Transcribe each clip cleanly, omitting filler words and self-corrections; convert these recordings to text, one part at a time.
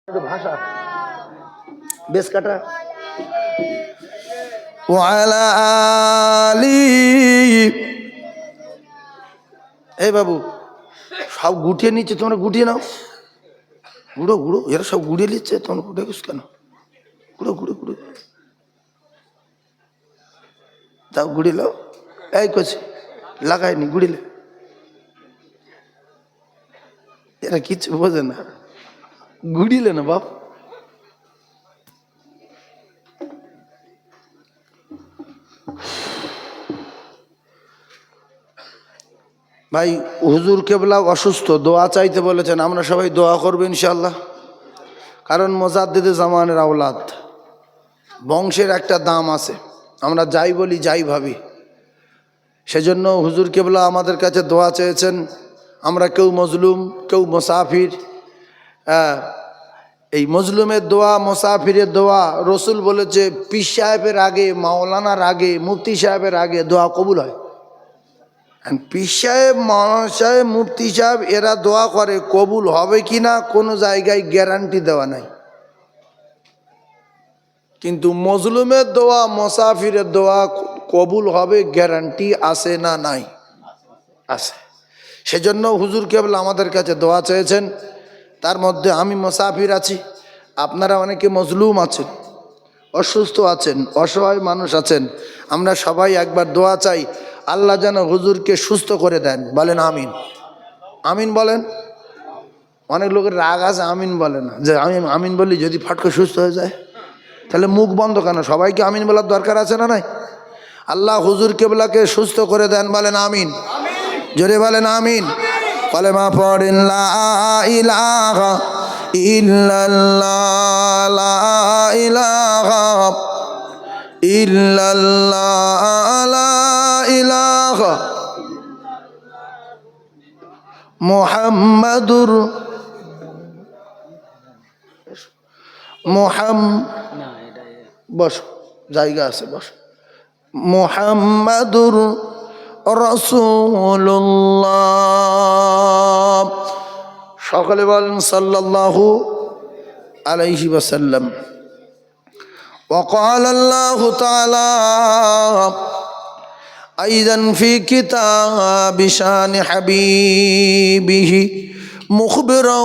ভাষা বেশ কাটা ওয়ালা আলি। এই বাবু সব গুটিয়ে নিচ্ছে, তোমরা গুটিয়ে নাও। গুঁড়ো গুঁড়ো এরা সব গুড়িয়ে নিচ্ছে, তোমরা গুটে গুছ কেন? গুঁড়ো গুঁড়ো গুঁড়ো তাও গুড়ি লাও। এই করছি লাগাইনি গুড়িলে, এরা কিচ্ছু বোঝে না। গুড়িলে না বাপ। ভাই হুজুর কেবলা অসুস্থ, দোয়া চাইতে বলেছেন। আমরা সবাই দোয়া করবো ইনশাল্লাহ। কারণ মোজাদ্দিদে জামানের আওলাদ, বংশের একটা দাম আছে। আমরা যাই বলি যাই ভাবি, সেজন্য হুজুর কেবলা আমাদের কাছে দোয়া চেয়েছেন। আমরা কেউ মজলুম, কেউ মুসাফির। এই মজলুমের দোয়া, মুসাফিরের দোয়া, রসুল বলেছে পীর সাহেবের আগে, মাওলানার আগে, মুফতি সাহেবের আগে দোয়া কবুল হয়। পীর সাহেব, মাওলানা সাহেব, মুফতি সাহেব এরা দোয়া করে, কবুল হবে কি না কোনো জায়গায় গ্যারান্টি দেওয়া নাই। কিন্তু মজলুমের দোয়া, মুসাফিরের দোয়া কবুল হবে গ্যারান্টি আছে না নাই? আছে। সেজন্য হুজুর কেবল আমাদের কাছে দোয়া চেয়েছেন। তার মধ্যে আমি মুসাফির আছি, আপনারা অনেকে মজলুম আছেন, অসুস্থ আছেন, অসহায় মানুষ আছেন। আমরা সবাই একবার দোয়া চাই, আল্লাহ যেন হুজুরকে সুস্থ করে দেন। বলেন আমিন। আমিন বলেন। অনেক লোকের রাগ আছে, আমিন বলে না, যে আমি আমিন বললি যদি ফট করে সুস্থ হয়ে যায়, তাহলে মুখ বন্ধ কেন? সবাইকে আমিন বলার দরকার আছে না নাই? আল্লাহ হুজুর কেবলাকে সুস্থ করে দেন। বলেন আমিন। জোরে বলেন আমিন। কলেমা পড়েন লা ইলাহা ইল্লাল্লাহ, লা ইলাহা ইল্লাল্লাহ, লা ইলাহা মুহাম্মাদুর বস, জায়গা আছে বস। মুহাম্মাদুর রাসূলুল্লাহ। সকলে বলেন সাল্লাল্লাহু আলাইহি ওয়াসাল্লাম। وقال الله تعالى أيضا في كتاب شان حبيبه مخبرا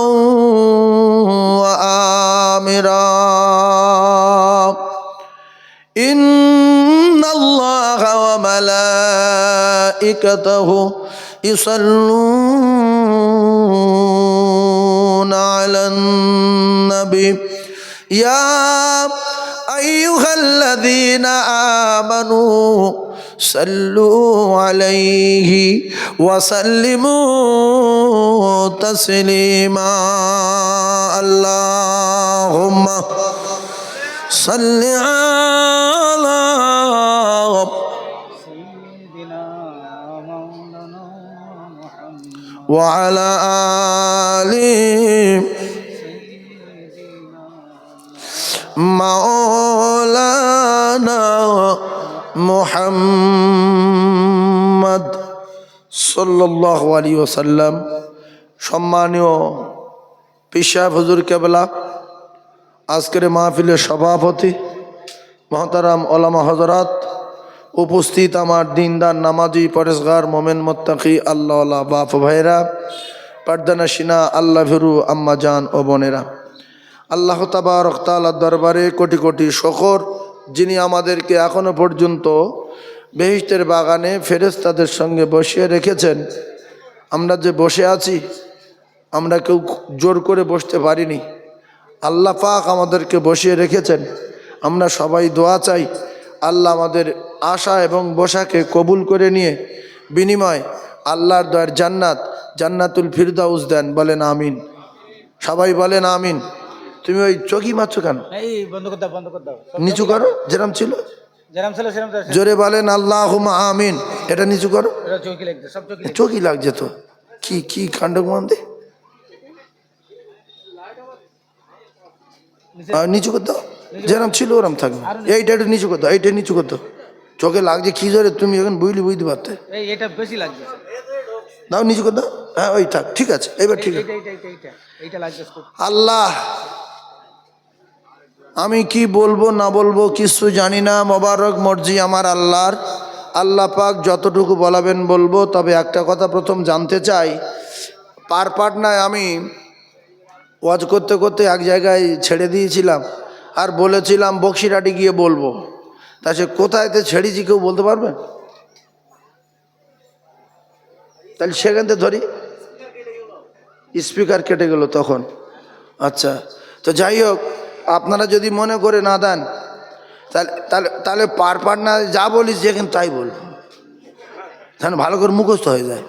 وآمرا إن الله وملائكته يصلون على النبي يا أيها الذين آمنوا صلوا عليه وسلموا تسليما اللهم صل على سيدنا مولانا محمد وعلى آله মাওলানা মুহাম্মদ সাল্লাল্লাহু আলাইহি ওয়াসাল্লাম। সম্মানীয় পীর সাহেব হুজুর কেবলা, আজকের মাহফিলের সভাপতি মহতারাম ওলামা হযরত, উপস্থিত আমার দিনদার নামাজি পরেশগার মোমেন মুত্তাকি আল্লাহওয়ালা বাপ ভাইরা, পর্দানশিনা আল্লাহ ভীরু আম্মা জান ও বোনেরা, আল্লাহ তাবারক তাআলার দরবারে কোটি কোটি শুকর, যিনি আমাদেরকে এখনো পর্যন্ত বেহেশতের বাগানে ফেরেশতাদের সঙ্গে বসিয়ে রেখেছেন। আমরা যে বসে আছি, আমরা কেউ জোর করে বসতে পারিনি। আল্লাহ পাক আমাদেরকে বসিয়ে রেখেছেন। আমরা সবাই দোয়া চাই, আল্লাহ আমাদের আশা এবং বসাকে কবুল করে নিয়ে বিনিময় আল্লাহর দয়ার জান্নাত, জান্নাতুল ফিরদাউস দেন। বলেন আমিন। সবাই বলেন আমিন। তুমি ওই চকি মারছো কেন? নিচু করো, যেরকম ছিল জোরে বলেন আল্লাহুম্মা আমিন। এটা নিচু করো, চকি লাগছে তো। কি কি কাণ্ড মন্দে, নিচু করতে যেরকম ছিল ওরম থাকবে। এইটা একটু নিচু করতো, এইটা নিচু করতো। চোখে লাগছে কি জোরে, তুমি এখন বুঝতে পারতে। এটা বেশি লাগছে, দাও নিচু করে দাও। হ্যাঁ ওই থাক, ঠিক আছে, এবার ঠিক আছে। আল্লাহ আমি কি বলবো না বলবো কিছু জানি না। মোবারক মর্জি আমার আল্লাহর। আল্লাহ পাক যতটুকু বলাবেন বলবো। তবে একটা কথা প্রথম জানতে চাই, পাটনায় আমি ওয়াজ করতে করতে এক জায়গায় ছেড়ে দিয়েছিলাম আর বলেছিলাম বক্সিরহাটে গিয়ে বলবো। তা সে কোথায়তে ছেড়েছি কেউ বলতে পারবেন? তাহলে সেখান থেকে ধরি, স্পিকার কেটে গেল তখন। আচ্ছা, তো যাই হোক, আপনারা যদি মনে করে না দেন তাহলে তাহলে তাহলে পাটনা যা বলিস যেখানে তাই বলবো, তাহলে ভালো করে মুখস্থ হয়ে যায়।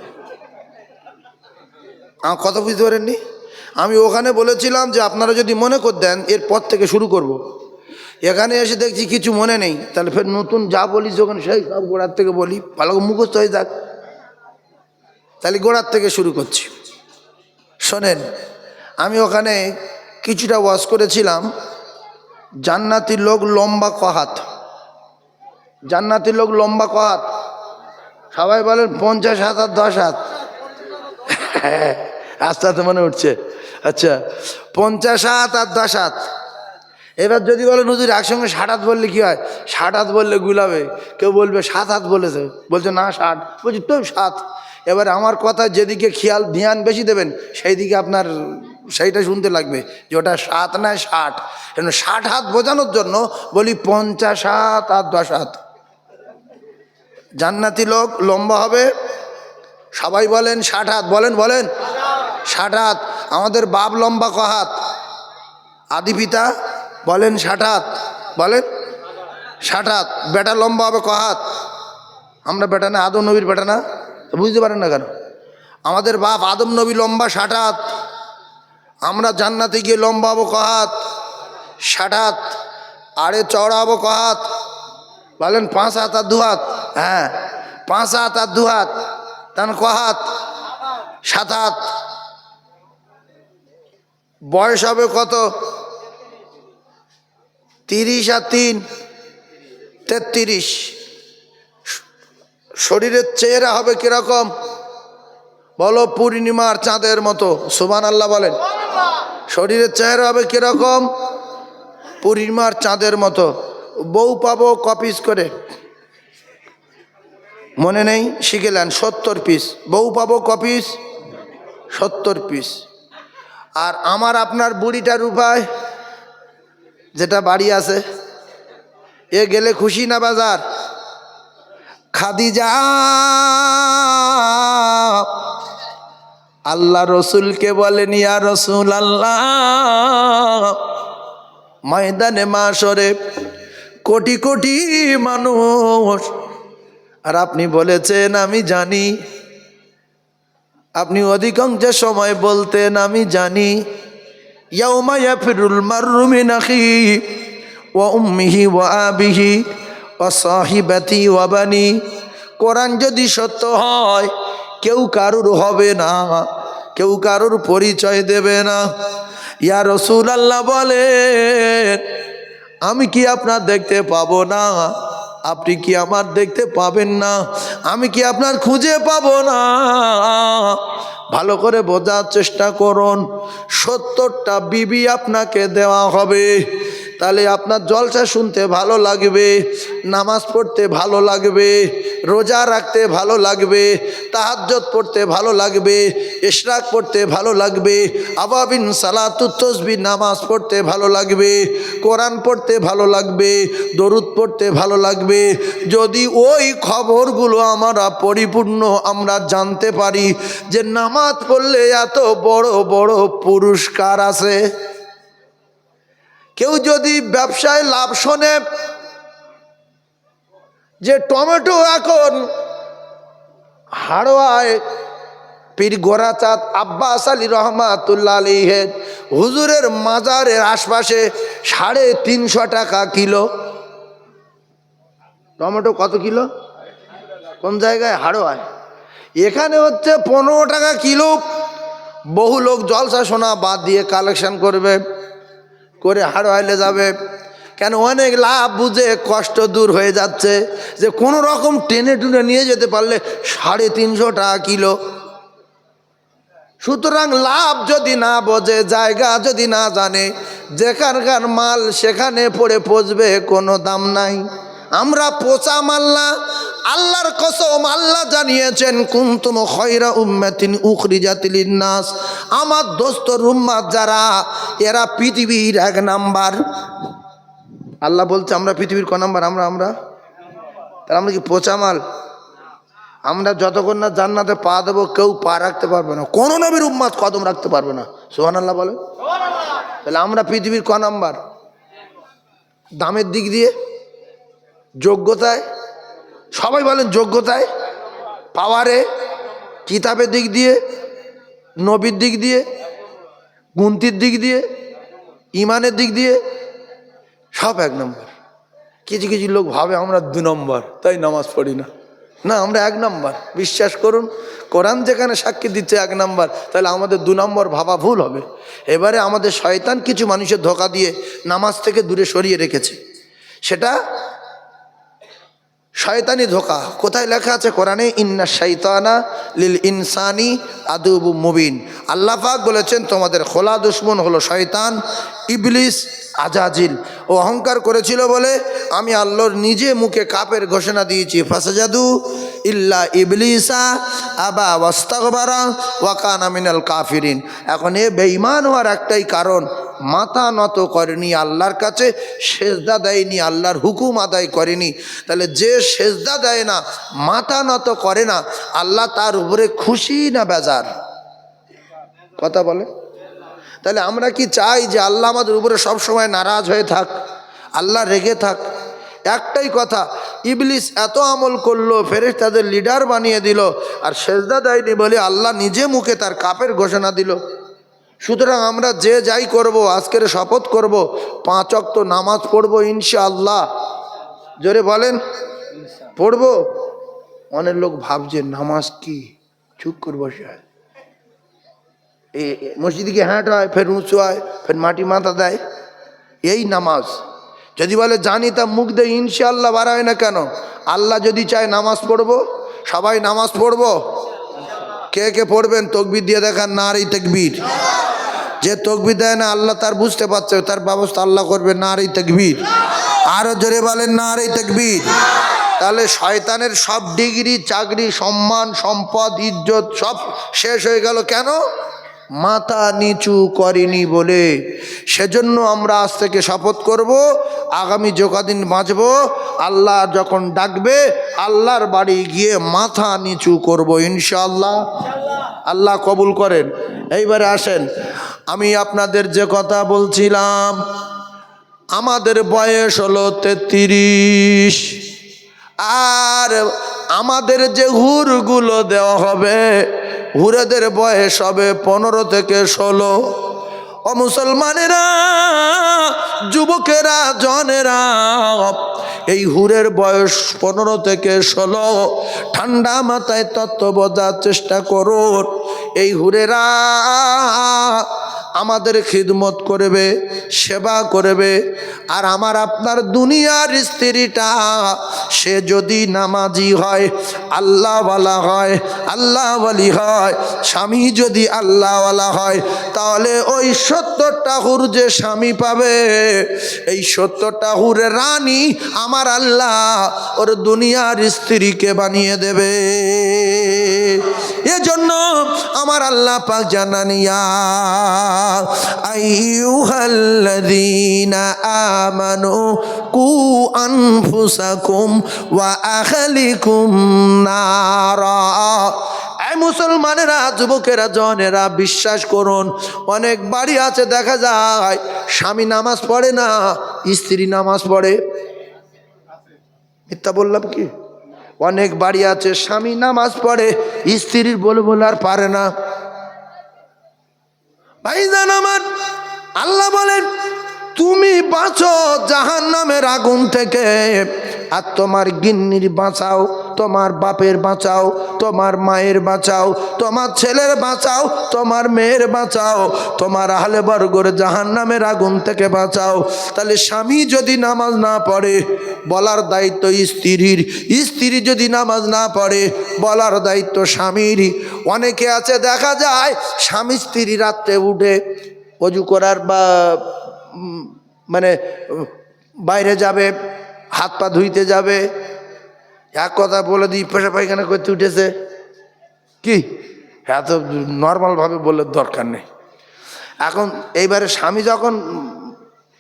আমার কথা বুঝতে পারেননি? আমি ওখানে বলেছিলাম যে আপনারা যদি মনে করে দেন এরপর থেকে শুরু করব। এখানে এসে দেখছি কিছু মনে নেই, তাহলে ফের নতুন যা বলিস ওখানে সেই সব গোড়ার থেকে বলি, ভালো করে মুখস্থ হয়ে যাক। তাহলে গোড়ার থেকে শুরু করছি। শোনেন, আমি ওখানে কিছুটা ওয়াজ করেছিলাম জান্নাতি লোক লম্বা কহাত। জান্নাতি লোক লম্বা কহাত, সবাই বলেন 50 হাত আর 10 হাত। আস্তে আস্তে মনে উঠছে। আচ্ছা, 50 হাত আর 10 হাত। এবার যদি বলেন হুজুর একসঙ্গে 60 হাত বললে কি হয়? 60 হাত বললে গুলাবে, কেউ বলবে 7 হাত বলেছে, বলছে না 60, বলছি তো 7। এবার আমার কথা যেদিকে খেয়াল ধ্যান বেশি দেবেন সেই দিকে আপনার সেইটা শুনতে লাগবে যে ওটা 7 না 60। 60 হাত বোঝানোর জন্য বলি 50 হাত আর 10 হাত। জান্নাতি লোক লম্বা হবে, সবাই বলেন 60 হাত, বলেন বলেন 60 হাত। আমাদের বাপ লম্বা ক হাত? আদি পিতা বলেন 60 হাত, বলেন 60 হাত। বেটা লম্বা হবে ক হাত? আমরা বেটা না, আদম নবীর বেটা না, বুঝতে পারেন না কেন? আমাদের বাপ আদম নবী লম্বা 60 হাত। আমরা জান্নাতে গিয়ে লম্বা হবো ক হাত? 60 হাত। আরে চওড়া হবো ক হাত? বলেন 5 হাত আর 2 হাত। হ্যাঁ, 5 হাত আর 2 হাত, তার ক হাত? 7 হাত। বয়স হবে কত? 30 আর 3 33। শরীরের চেহারা হবে কিরকম বলো? পূর্ণিমার চাঁদের মতো। সুবহানাল্লাহ বলেন। শরীরের চেহারা হবে কিরকম? পূর্ণিমার চাঁদের মতো। বউ পাবো কপিস করে, মনে নেই? শিখেলেন 70 পিস বউ পাবো, কপিস 70 পিস। আর আমার আপনার বুড়িটার উপায় যেটা বাড়ি আছে, এ গেলে খুশি না বাজার? খাদিজা আল্লাহ রসুলকে বলেন, ইয়া রসুল আল্লাহ, ময়দানে মাশরে কোটি কোটি মানুষ, আর আপনি বলেছেন আমি জানি, আপনি অধিকাংশ সময় বলতেন আমি জানি, ইয়াউমা ইয়াফিরুল মাররু মিন আখিহি ওয়া উম্মিহি ওয়া আবিহি ওয়া সাহিবাতি ওয়া বানি। কোরআন যদি সত্য হয় কেউ কারুর হবে না, কেউ কারুর পরিচয় দেবে না। ইয়া রাসূলুল্লাহ বলেন, আমি কি আপনার দেখতে পাবো না? আপনি কি আমার দেখতে পাবেন না? আমি কি আপনার খুঁজে পাবো না? ভালো করে বোঝার চেষ্টা করুন। 70টা বিবি আপনাকে দেওয়া হবে, তাহলে আপনার জলসা শুনতে ভালো লাগবে, নামাজ পড়তে ভালো লাগবে, রোজা রাখতে ভালো লাগবে, তাহাজ্জুদ পড়তে ভালো লাগবে, ইশরাক পড়তে ভালো লাগবে, আবাবিন সালাতুত তাসবিহ নামাজ পড়তে ভালো লাগবে, কোরআন পড়তে ভালো লাগবে, দরুদ পড়তে ভালো লাগবে। যদি ওই খবরগুলো আমরা পরিপূর্ণ আমরা জানতে পারি যে নামাজ পড়লে এত বড় বড় পুরস্কার আছে। কেউ যদি ব্যবসায় লাভ শোনে যে টমেটো এখন হাড়োয়ায় পীর গোরাচাঁদ আব্বাস আলী রহমাতুল্লাহ আলাইহি হুজুরের মাজারের আশপাশে 350 টাকা কিলো টমেটো। কত কিলো? কোন জায়গায়? হাড়োয়ায়। এখানে হচ্ছে 15 টাকা কিলো। বহু লোক জলসা শোনা বাদ দিয়ে কালেকশন করবে, করে হাড়োয়াইলে যাবে। কেন? অনেক লাভ বুঝে কষ্ট দূর হয়ে যাচ্ছে, যে কোনো রকম টেনে টুনে নিয়ে যেতে পারলে 350 টাকা কিলো। সুতরাং লাভ যদি না বোঝে, জায়গা যদি না জানে, যেখানকার মাল সেখানে পড়ে পচবে, কোনো দাম নাই। আমরা পচা মাল না, আল্লাহর কসম আল্লাহ জানিয়েছেন কুনতুম খায়রা উম্মাতিন উখরিজাত লিন-নাস। আমার দোস্তর উম্মাত যারা, এরা পৃথিবীর 1 নাম্বার। আল্লাহ বলছে আমরা পৃথিবীর ক নাম্বার? আমরা তাহলে আমরা কি পচা মাল? আমরা যতক্ষণ না জান্নাতে পা দেবো কেউ পা রাখতে পারবে না, কোন নবীর উম্মাত কদম রাখতে পারবে না। সুবহানাল্লাহ বলে। তাহলে আমরা পৃথিবীর ক নাম্বার? দামের দিক দিয়ে, যোগ্যতায়, সবাই বলেন যোগ্যতায়, পাওয়ারে, কিতাবের দিক দিয়ে, নবীর দিক দিয়ে, গুনতির দিক দিয়ে, ইমানের দিক দিয়ে সব 1 নম্বর। কিছু কিছু লোক ভাবে আমরা 2 নম্বর, তাই নামাজ পড়ি না। না, আমরা 1 নম্বর। বিশ্বাস করুন, কোরআন যেখানে সাক্ষী দিচ্ছে 1 নম্বর, তাহলে আমাদের 2 নম্বর ভাবা ভুল হবে। এবারে আমাদের শয়তান কিছু মানুষের ধোঁকা দিয়ে নামাজ থেকে দূরে সরিয়ে রেখেছে। সেটা শয়তানি ধোঁকা। কোথায় লেখা আছে কোরআনে? ইন্না শাইতানা লিল ইনসানি আদুবুম মুবিন। আল্লাহ পাক বলেছেন তোমাদের খোলা দুশমন হলো শয়তান, ইবলিস, আজাজিল। ও অহংকার করেছিল বলে আমি আল্লাহর নিজে মুখে কাপের ঘোষণা দিয়েছি, ফাসাজাদু ইল্লা ইবলিসা আবা ওয়াস্তাগবারা ওয়া কানা মিনাল কাফিরিন। এখন এ বেঈমান হওয়ার একটাই কারণ, মাথা নত করেনি আল্লাহর কাছে, সেজদা দেয়নি, আল্লাহর হুকুম আদায় করেনি। তাহলে যে সেজদা দেয় না, মাথা নত করে না, আল্লাহ তার উপরে খুশি না বেজার? কথা বলে। তাহলে আমরা কি চাই যে আল্লাহ আমাদের উপরে সব সময় নারাজ হয়ে থাক, আল্লাহ রেগে থাক? একটাই কথা, ইবলিস এত আমল করলো, ফেরেশতাদের লিডার বানিয়ে দিল, আর সেজদা দেয়নি বলে আল্লাহ নিজে মুখে তার কাপের ঘোষণা দিল। সুতরাং আমরা যে যাই করব, আজকের শপথ করব 5 ওয়াক্ত নামাজ পড়বো ইনশাআল্লাহ। জোরে বলেন, পড়বো। অনেক লোক ভাবছে নামাজ কি, চুপ করে বসে হয়, এই মসজিদে গিয়ে হ্যাঁট হয়, ফের উঁচু হয়, ফের মাটি মাথা দেয়, এই নামাজ। যদি বলে জানি, তা মুখ দিয়ে ইনশাআল্লাহ বাড়ায় না কেন? আল্লাহ যদি চায় নামাজ পড়বো, সবাই নামাজ পড়বো। কে কে পড়বেন তাকবীর দিয়ে দেখান, নারে তাকবীর। যে তাকবীর দেয় না, আল্লাহ তার বুঝতে পারছে, তার ব্যবস্থা আল্লাহ করবে, নারে তাকবীর। আরো জোরে বলেন নারে তাকবীর। তাহলে শয়তানের সব ডিগ্রি, চাকরি, সম্মান, সম্পদ, ইজ্জত সব শেষ হয়ে গেল। কেন? মাথা নিচু করেনি বলে। সেজন্য আমরা আজ থেকে শপথ করব, আগামী যতদিন বাঁচব, আল্লাহ যখন ডাকবে আল্লাহর বাড়ি গিয়ে মাথা নিচু করব ইনশাআল্লাহ। আল্লাহ কবুল করেন। এইবারে আসেন, আমি আপনাদের যে কথা বলছিলাম, আমাদের বয়স হলো 33, আর আমাদের যে হুরগুলো দেওয়া হবে, হুরেদের বয়স হবে 15 থেকে 16। ও মুসলমানেরা, যুবকেরা, জনেরা, এই হুরের বয়স 15 থেকে 16। ঠান্ডা মাথায় তত্ত্ব বোঝার চেষ্টা করুন। এই হুরেরা আমাদের খিদমত করবে, সেবা করবে। আর আমার আপনার দুনিয়ার স্ত্রীটা, সে যদি নামাজি হয়, আল্লাহওয়ালা হয়, আল্লাহওয়ালি হয়, স্বামী যদি আল্লাহওয়ালা হয়, তাহলে ওই 70টা হুর যে স্বামী পাবে, এই 70টা হুরের রানী আমার আল্লাহ ওর দুনিয়ার স্ত্রীকে বানিয়ে দেবে। এজন্য আমার আল্লাহ পাক জানানিয়া, আইয়ুহাল্লাযীনা আমানু কু আনফুসাকুম ওয়া আহলিকুম নারা। এই মুসলমানেরা, যুবকেরা, জনেরা, বিশ্বাস করুন, অনেক বাড়ি আছে দেখা যায় স্বামী নামাজ পড়ে না, স্ত্রী নামাজ পড়ে। মিথ্যা বললাম কি? অনেক বাড়ি আছে স্বামী নামাজ পড়ে, স্ত্রীর বলে আর পারে না। ভাইজান আমার, আল্লাহ বলেন তুমি বাঁচো জাহান্নামের আগুন থেকে, আর তোমার গিন্নির বাঁচাও, তোমার বাপের বাঁচাও, তোমার মায়ের বাঁচাও, তোমার ছেলের বাঁচাও, তোমার মেয়ের বাঁচাও, তোমার আহলে বর্গর জাহান্নামের আগুন থেকে বাঁচাও। তাহলে স্বামী যদি নামাজ না পড়ে বলার দায়িত্ব স্ত্রীর, স্ত্রী যদি নামাজ না পড়ে বলার দায়িত্ব স্বামীর। অনেকে আছে দেখা যায় স্বামী স্ত্রী রাত্রে উঠে অজু করার বা মানে বাইরে যাবে, হাত পা ধুইতে যাবে, এক কথা বলে দিই পেশা পায়খানা করতে উঠেছে, কি এত নর্মালভাবে বললে দরকার নেই। এখন এইবারে স্বামী যখন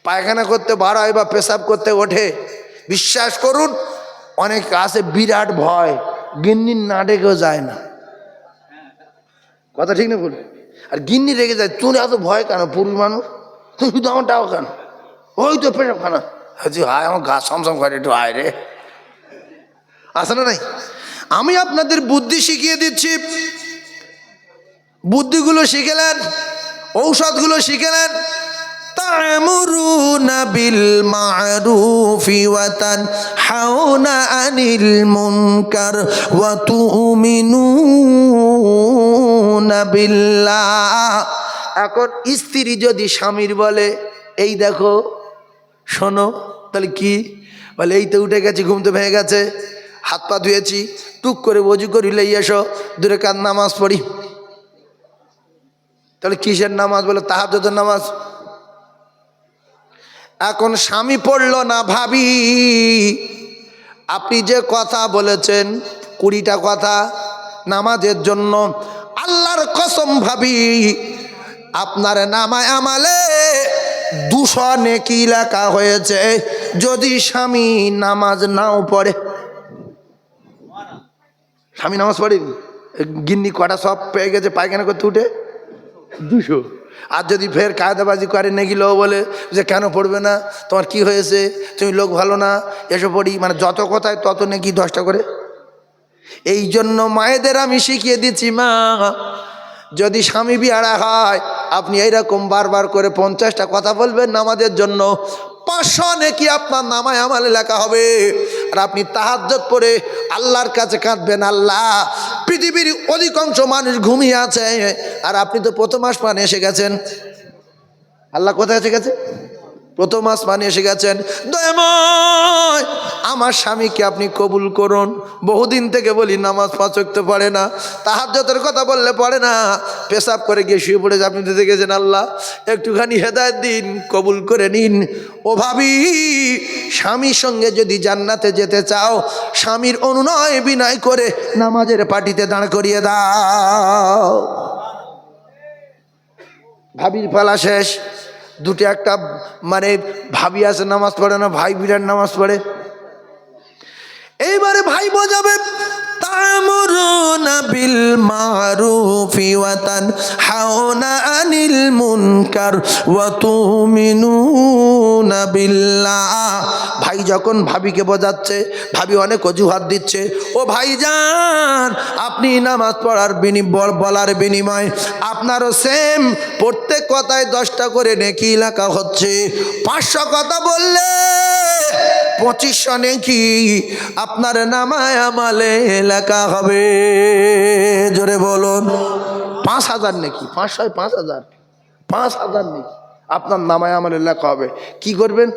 পায়খানা করতে বার হয় বা পেশাব করতে ওঠে, বিশ্বাস করুন অনেক আছে বিরাট ভয়, গিন্নির না ডেকেও যায় না। কথা ঠিক না বল? আর গিন্নি রেগে যায়, তুমি এত ভয় কেন, পুরুষ মানুষ তুমি শুধু আমার টাও কেন, ওই তো পেশাবখানা, হায় আমার গা সমসম করে, একটু হায় রে, আছে না নাই? আমি আপনাদের বুদ্ধি শিখিয়ে দিচ্ছি, বুদ্ধিগুলো শিখেলেন, ঔষধগুলো শিখেলেন। তা'মুরুনা বিল মা'রুফি ওয়া তানহাউনা আনিল মুনকার ওয়া তু'মিনুনা বিল্লাহ। এখন স্ত্রী যদি স্বামীর বলে এই দেখো শোনো, তাহলে কি বলে? এই তো উঠে গেছি, ঘুম তো ভেঙে গেছে, হাত পা ধুয়েছি, টুক করে ওযু করিলে এসো 2 রাকাত নামাজ পড়ি। তাহলে কিসের নামাজ? বলে তাহাজ্জুদের নামাজ। এখন স্বামী পড়লো না, ভাবি আপনি যে কথা বলেছেন 20টা কথা নামাজের জন্য, আল্লাহর কসম ভাবি আপনার নামায় আমালে 200 নেকি লেখা হয়েছে যদি স্বামী নামাজ নাও পড়ে। স্বামী নামাজ পড়েনি, গিন্নি কটা সব পেয়ে গেছে পায়খানা করতে উঠে 200। আর যদি ফের কায়দাবাজি করে নেকি লো বলে যে কেন পড়বে না, তোমার কি হয়েছে, তুমি লোক ভালো না, এসো পড়ি, মানে যত কথায় তত নেকি 10টা করে। এই জন্য মায়েদের আমি শিখিয়ে দিচ্ছি, মা যদি স্বামী বিহারা হয় আপনি এইরকম বারবার করে 50টা কথা বলবেন নামাজের জন্য, 500 নেকি আপনার নামায় আমালে লেখা হবে। আর আপনি তাহাজ্জুদ পড়ে আল্লাহর কাছে কাঁদবেন, আল্লাহ পৃথিবীর অধিকাংশ মানুষ ঘুমিয়ে আছে আর আপনি তো প্রথম আসমানে এসে গেছেন। আল্লাহ কোথায় এসে গেছে? প্রথম আসমানে এসে গেছেন। দয়াময় আমার স্বামীকে আপনি কবুল করুন। বহুদিন থেকে বলি নামাজ 5 ওয়াক্ত পড়ে না, তাহাজ্জুদের কথা বললে পড়ে না, পেশাব করে গিয়ে শুয়ে পড়েছে, আপনি দিতে গেছেন, আল্লাহ একটুখানি হেদায়েত দিন, কবুল করে নিন। ও ভাবি, স্বামীর সঙ্গে যদি জান্নাতে যেতে চাও স্বামীর অনুনয় বিনয় করে নামাজের পাটিতে দাঁড় করিয়ে দাও। ভাবির পালা শেষ, 2টা একটা মানে ভাবি আছে নামাজ পড়ে না, ভাই বিরাট নামাজ পড়ে। এইবারে ভাই বোঝাবে, তা'মুরুনা বিল মা'রুফি ওয়া তানহাউনা আনিল মুনকার ওয়া তু'মিনুনা বিল্লাহ। ভাই যখন ভাবিকে বোঝাচ্ছে, ভাবি অনেক অজুহাত দিচ্ছে, ও ভাইজান আপনি নামাজ পড়ার বলার বিনিময় আপনারও সেম প্রত্যেক কথায় 10টা করে নেকি লেখা হচ্ছে। 500 কথা বললে 2500 নেকি আপনার নামায় আমালে লেখা হবে। জোরে বলুন, 5000 নেকি, 500 5000, 5000 নেকি আপনার নামায় আমালে লেখা হবে। কি করবেন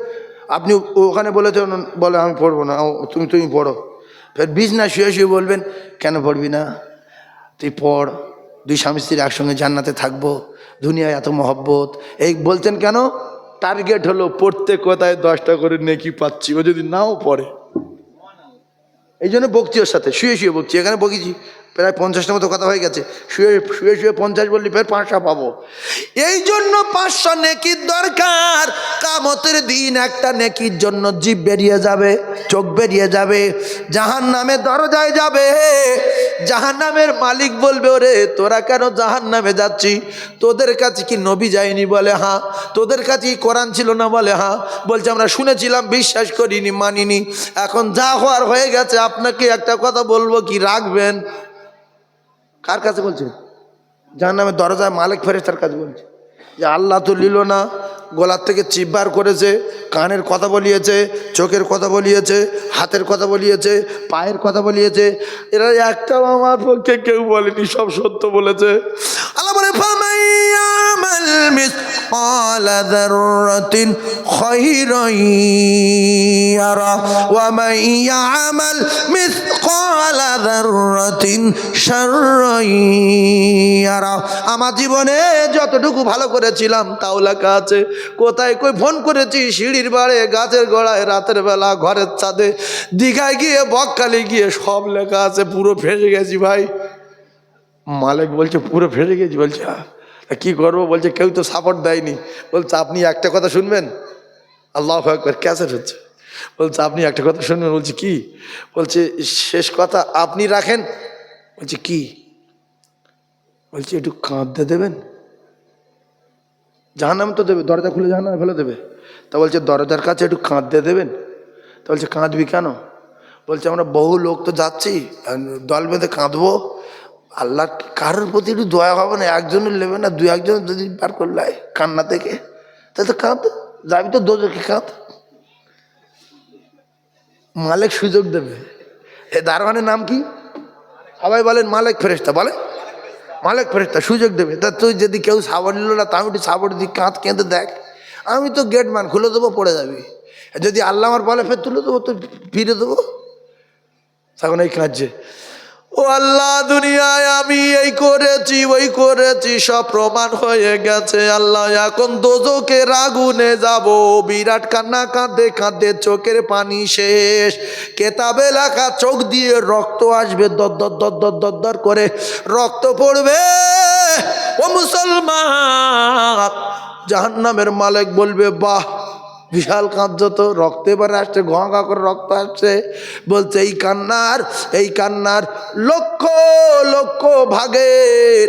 আপনি? ওখানে বলে আমি পড়বো না, তুমি পড়ো। ফের বিছনা শুয়ে শুয়ে বলবেন কেন পড়বি না, তুই পড়, 2 স্বামী স্ত্রী একসঙ্গে জান্নাতে থাকবো, দুনিয়ায় এত মহব্বত। এই বলছেন কেন? টার্গেট হলো প্রত্যেক কথায় 10টা করে নেকি পাচ্ছি, ও যদি নাও পড়ে। এই জন্য বকছি, ওর সাথে শুয়ে শুয়ে বকছি। এখানে বকেছি প্রায় 50টার মতো কথা হয়ে গেছে, শুয়ে শুয়ে শুয়ে 50 বললি ফের 500 পাবো। এই জন্য 500 নেকির দরকার। কিয়ামতের দিন একটা নেকির জন্য জিভ বেরিয়ে যাবে, চোখ বেরিয়ে যাবে, জাহান্নামের দরজায় যাবে। জাহান্নামের মালিক বলবে, ওরে তোরা কেন জাহান্নামে যাচ্ছি? তোদের কাছে কি নবী যায়নি? বলে হ্যাঁ। তোদের কাছে কি কোরআন ছিল না? বলে হ্যাঁ। বলছে আমরা শুনেছিলাম, বিশ্বাস করিনি, মানিনি। এখন যা হওয়ার হয়ে গেছে, আপনাকে একটা কথা বলবো, কি রাখবেন? কার কাছে বলছে? জাহান্নামের দরজায় মালিক ফেরেশতার কাছে বলছে যে আল্লাহ তো নিল না, গলার থেকে চিপ বার করেছে, কানের কথা বলিয়েছে, চোখের কথা বলিয়েছে, হাতের কথা বলিয়েছে, পায়ের কথা বলিয়েছে। এরা একটাও আমার পক্ষে কেউ বলেনি, সব সত্য বলেছে। আল্লাহ বলে ফামান ইয়ামাল মিসকালা যাররাতিন খায়রান ইয়ারা ওয়া মান ইয়ামাল মিসকালা যাররাতিন শাররান ইয়ারা। আমার জীবনে যতটুকু ভালো করেছিলাম তাও লেখা আছে। কোথায় কই ফোন করেছি, সিঁড়ির বাড়ে, গাছের গোড়ায়, রাতের বেলা, ঘরের ছাদে, দীঘায় গিয়ে, বকখালি গিয়ে, সব লেখা আছে। পুরো ফেসে গেছি ভাই। মালিক বলছে পুরো ফেসে গেছি। বলছে কি করবো? বলছে কেউ তো সাপোর্ট দেয়নি। বলছে আপনি একটা কথা শুনবেন? আল্লাহু আকবার, ক্যাসেট হচ্ছে। বলছে আপনি একটা কথা শুনবেন? বলছে কি? বলছে শেষ কথা আপনি রাখেন। বলছে কি? বলছে একটু কাঁদতে দেবেন। জাহান্নামে তো দেবে, দরজা খুলে জাহান্নামে ফেলে দেবে। তা বলছে দরজার কাছে একটু কাঁদতে দেবেন। তা বলছে কাঁদবি কেন? বলছে আমরা বহু লোক তো যাচ্ছি, দল বেঁধে কাঁদবো। আল্লাহ কারোর প্রতি একটু দয়া হবে না? একজনের নেবে না, 2-1 যদি বার করলে কান্না থেকে, তাহলে তো কাঁদ, যাবি তো দোজখে, কাঁদ। মালিক সুযোগ দেবে। এ দারোয়ানের নাম কি? সবাই বলেন মালিক ফেরেশতা। বলে মালিক ফেরেশতা সুযোগ দেবে। তা তুই যদি কেউ সাবর নিল না, তা আমি একটু সাবর দিই, কাঁদ, কেঁদে দেখ। আমি তো গেট মান, খুলে দেবো, পড়ে যাবি। যদি আল্লাহ আমার বলে ফের তুলে দেবো, তো ফিরে দেবো। তখন এই কাঁদছে, ও আল্লাহ দুনিয়ায় আমি এই করেছি, ওই করেছি, সব প্রমাণ হয়ে গেছে। আল্লাহ এখন দোজখের আগুনে যাব। বিরাট কান্না কাঁদতে কাঁদতে চোখের পানি শেষ। কেতাবে লেখা চোখ দিয়ে রক্ত আসবে, দর দর দর দর দর দর করে রক্ত পড়বে। ও মুসলমান, জাহান্নামের মালিক বলবে বাহ, বিশাল কাঁদছ তো, রক্ত এবার আসছে, ঘা ঘা করে রক্ত আসছে। বলছে এই কান্নার লক্ষ লক্ষ ভাগের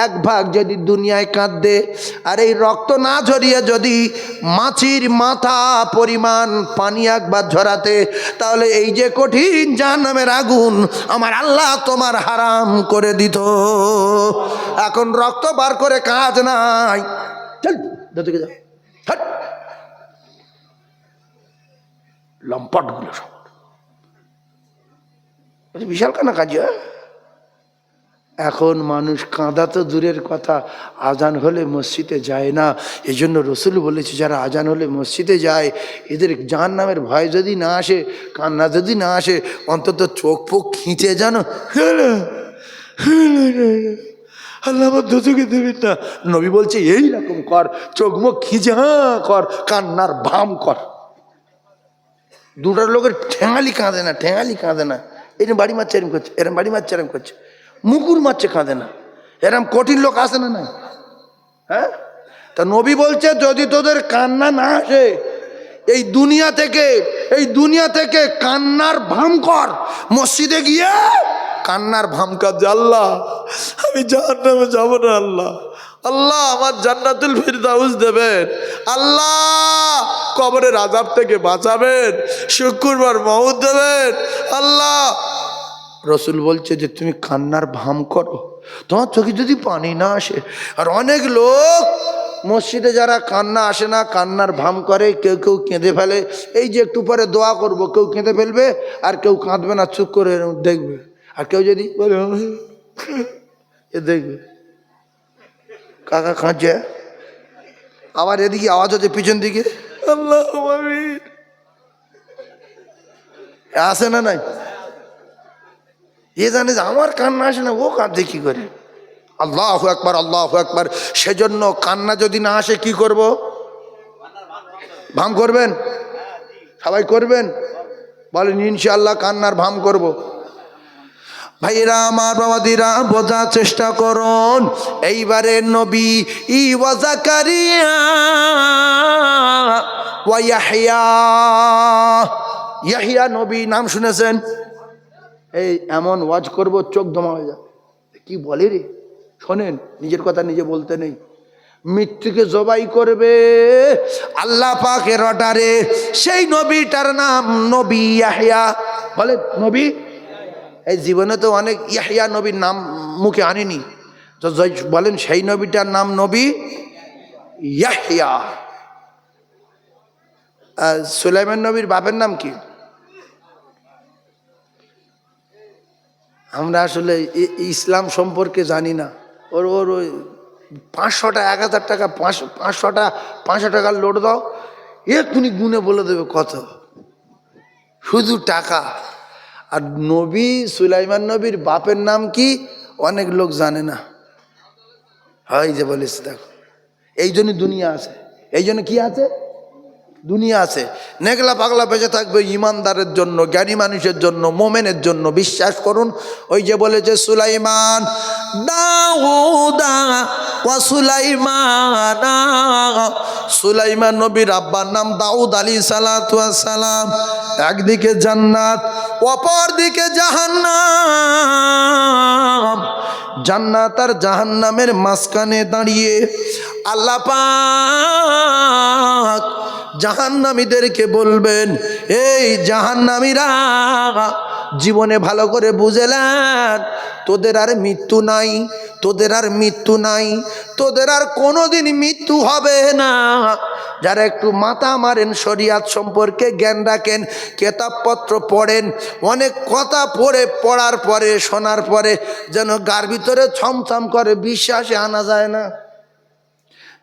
1 ভাগ যদি দুনিয়ায় কাঁদে, আর এই রক্ত না ঝরিয়ে যদি মাছির মাথা পরিমাণ পানি একবার ঝরাতে, তাহলে এই যে কঠিন জাহান্নামের আগুন আমার আল্লাহ তোমার হারাম করে দিত। এখন রক্ত বার করে কাজ নাই। চল দিকে যাও, হট। লম্পট গুলো সব বিশাল কান্না কাজ। এখন মানুষ কাঁদা তো দূরের কথা, আজান হলে মসজিদে যায় না। এই জন্য রসুল বলেছে যারা আজান হলে মসজিদে যায়, এদের জাহান্নামের ভয় যদি না আসে, কান্না যদি না আসে, অন্তত চোখ পোক খিঁচে জানো, আল্লাহ আমার দোজখে দেবেন না। নবী বলছে এইরকম কর, চোখ মুখ খিঁচে কর, কান্নার ভাম কর। দুটার লোকের ঠেঙালি কাঁদে না, ঠেঙালি কাঁদে না। এরম বাড়ি মারছে, এরম করছে, এরম বাড়ি মারছে, এরম করছে, মুকুর মারছে, কাঁদে না। এরম কঠিন লোক আসে না? নাই? হ্যাঁ, তা নবী বলছে যদি তোদের কান্না না আসে, এই দুনিয়া থেকে কান্নার ভাম কর। মসজিদে গিয়ে কান্নার ভাম কর, আল্লাহ আমি জাহান্নামে যাব না, আল্লাহ আল্লাহ আমার জান্নাতুল ফিরদাউস দেবেন, আল্লাহ কবরের আযাব থেকে বাঁচাবেন, শুক্রবার মওত দেবেন, আল্লাহ। রসুল বলছে যে তুমি কান্নার ভাম করো, তোমার চোখে যদি পানি না আসে। আর অনেক লোক মসজিদে যারা কান্না আসে না, কান্নার ভাম করে, কেউ কেউ কেঁদে ফেলে। এই যে একটু পরে দোয়া করব, কেউ কেঁদে ফেলবে আর কেউ কাঁদবে না, চুপ করে দেখবে। আর কেউ যদি বলে এ দেখবে কাকা কাঁদছে, আবার এদিকে আওয়াজ হচ্ছে পিছন দিকে, আল্লাহ আমিন, আসে না? নাই? এ জানে যে আমার কান্না আসে না, ও কাঁদে কি করে? আল্লাহু আকবার, আল্লাহু আকবার। সেজন্য কান্না যদি না আসে কি করব? ভাম করবেন? সবাই করবেন? বলেন ইনশাআল্লাহ কান্নার ভাম করব। ভাইরা আমার, বাবাদিরা, বোঝার চেষ্টা করুন। এইবারে নবী ওয়া যাকারিয়া ওয়া ইয়াহইয়া নবী নাম শুনেছেন? এই এমন ওয়াজ করব চোখ ধমা হয়ে যাবে। কি বলে রে? শোনেন, নিজের কথা নিজে বলতে নেই। মৃত্যুকে জবাই করবে আল্লাহ পাকের অর্ডারে। সেই নবীটার নাম নবী ইয়াহইয়া। বলে নবী, এই জীবনে তো অনেক ইয়াহইয়া নবীর নাম মুখে আনিনি, তো বলেন সেই নবীটার নাম নবী ইয়াহইয়া। সুলাইমান নবীর বাপের নাম কি? আমরা আসলে ইসলাম সম্পর্কে জানি না। ওর ওর ওই 500টা 1000 টাকা 500 টাকার লোড দাও, এক্ষুনি গুনে বলে দেবে কত, শুধু টাকা। আর নবী সুলাইমান নবীর বাপের নাম কি অনেক লোক জানে না। হয় যে বলিস দেখো, এই জন্য দুনিয়া আছে, এই জন্য কি আছে, দুনিয়া আছে। নেগলা পাগলা বেঁচে থাকবে ইমানদারের জন্য, জ্ঞানী মানুষের জন্য, মোমেনের জন্য। বিশ্বাস করুন, ওই যে বলেছে সুলাইমান দাউদা ওয়া সুলাইমানা, সুলাইমান নবীর আব্বার নাম দাউদ আলাইহিস সালাতু ওয়াস সালাম। একদিকে জান্নাত, অপর দিকে জাহান্নাম। জান্নাত আর জাহান্নামের মাঝখানে দাঁড়িয়ে আল্লাহ পাক জাহান্নামীদেরকে বলবেন, এই জাহান্নামীরা, জীবনে ভালো করে বুঝেলেন তোদের আর মৃত্যু নাই, তোদের আর মৃত্যু নাই, তোদের আর কোনোদিন মৃত্যু হবে না। যারা একটু মাথা মারেন, শরিয়াত সম্পর্কে জ্ঞান রাখেন, কেতাবপত্র পড়েন, অনেক কথা পড়ার পরে শোনার পরে যেন গার ভিতরে ছমছম করে, বিশ্বাসে আনা যায় না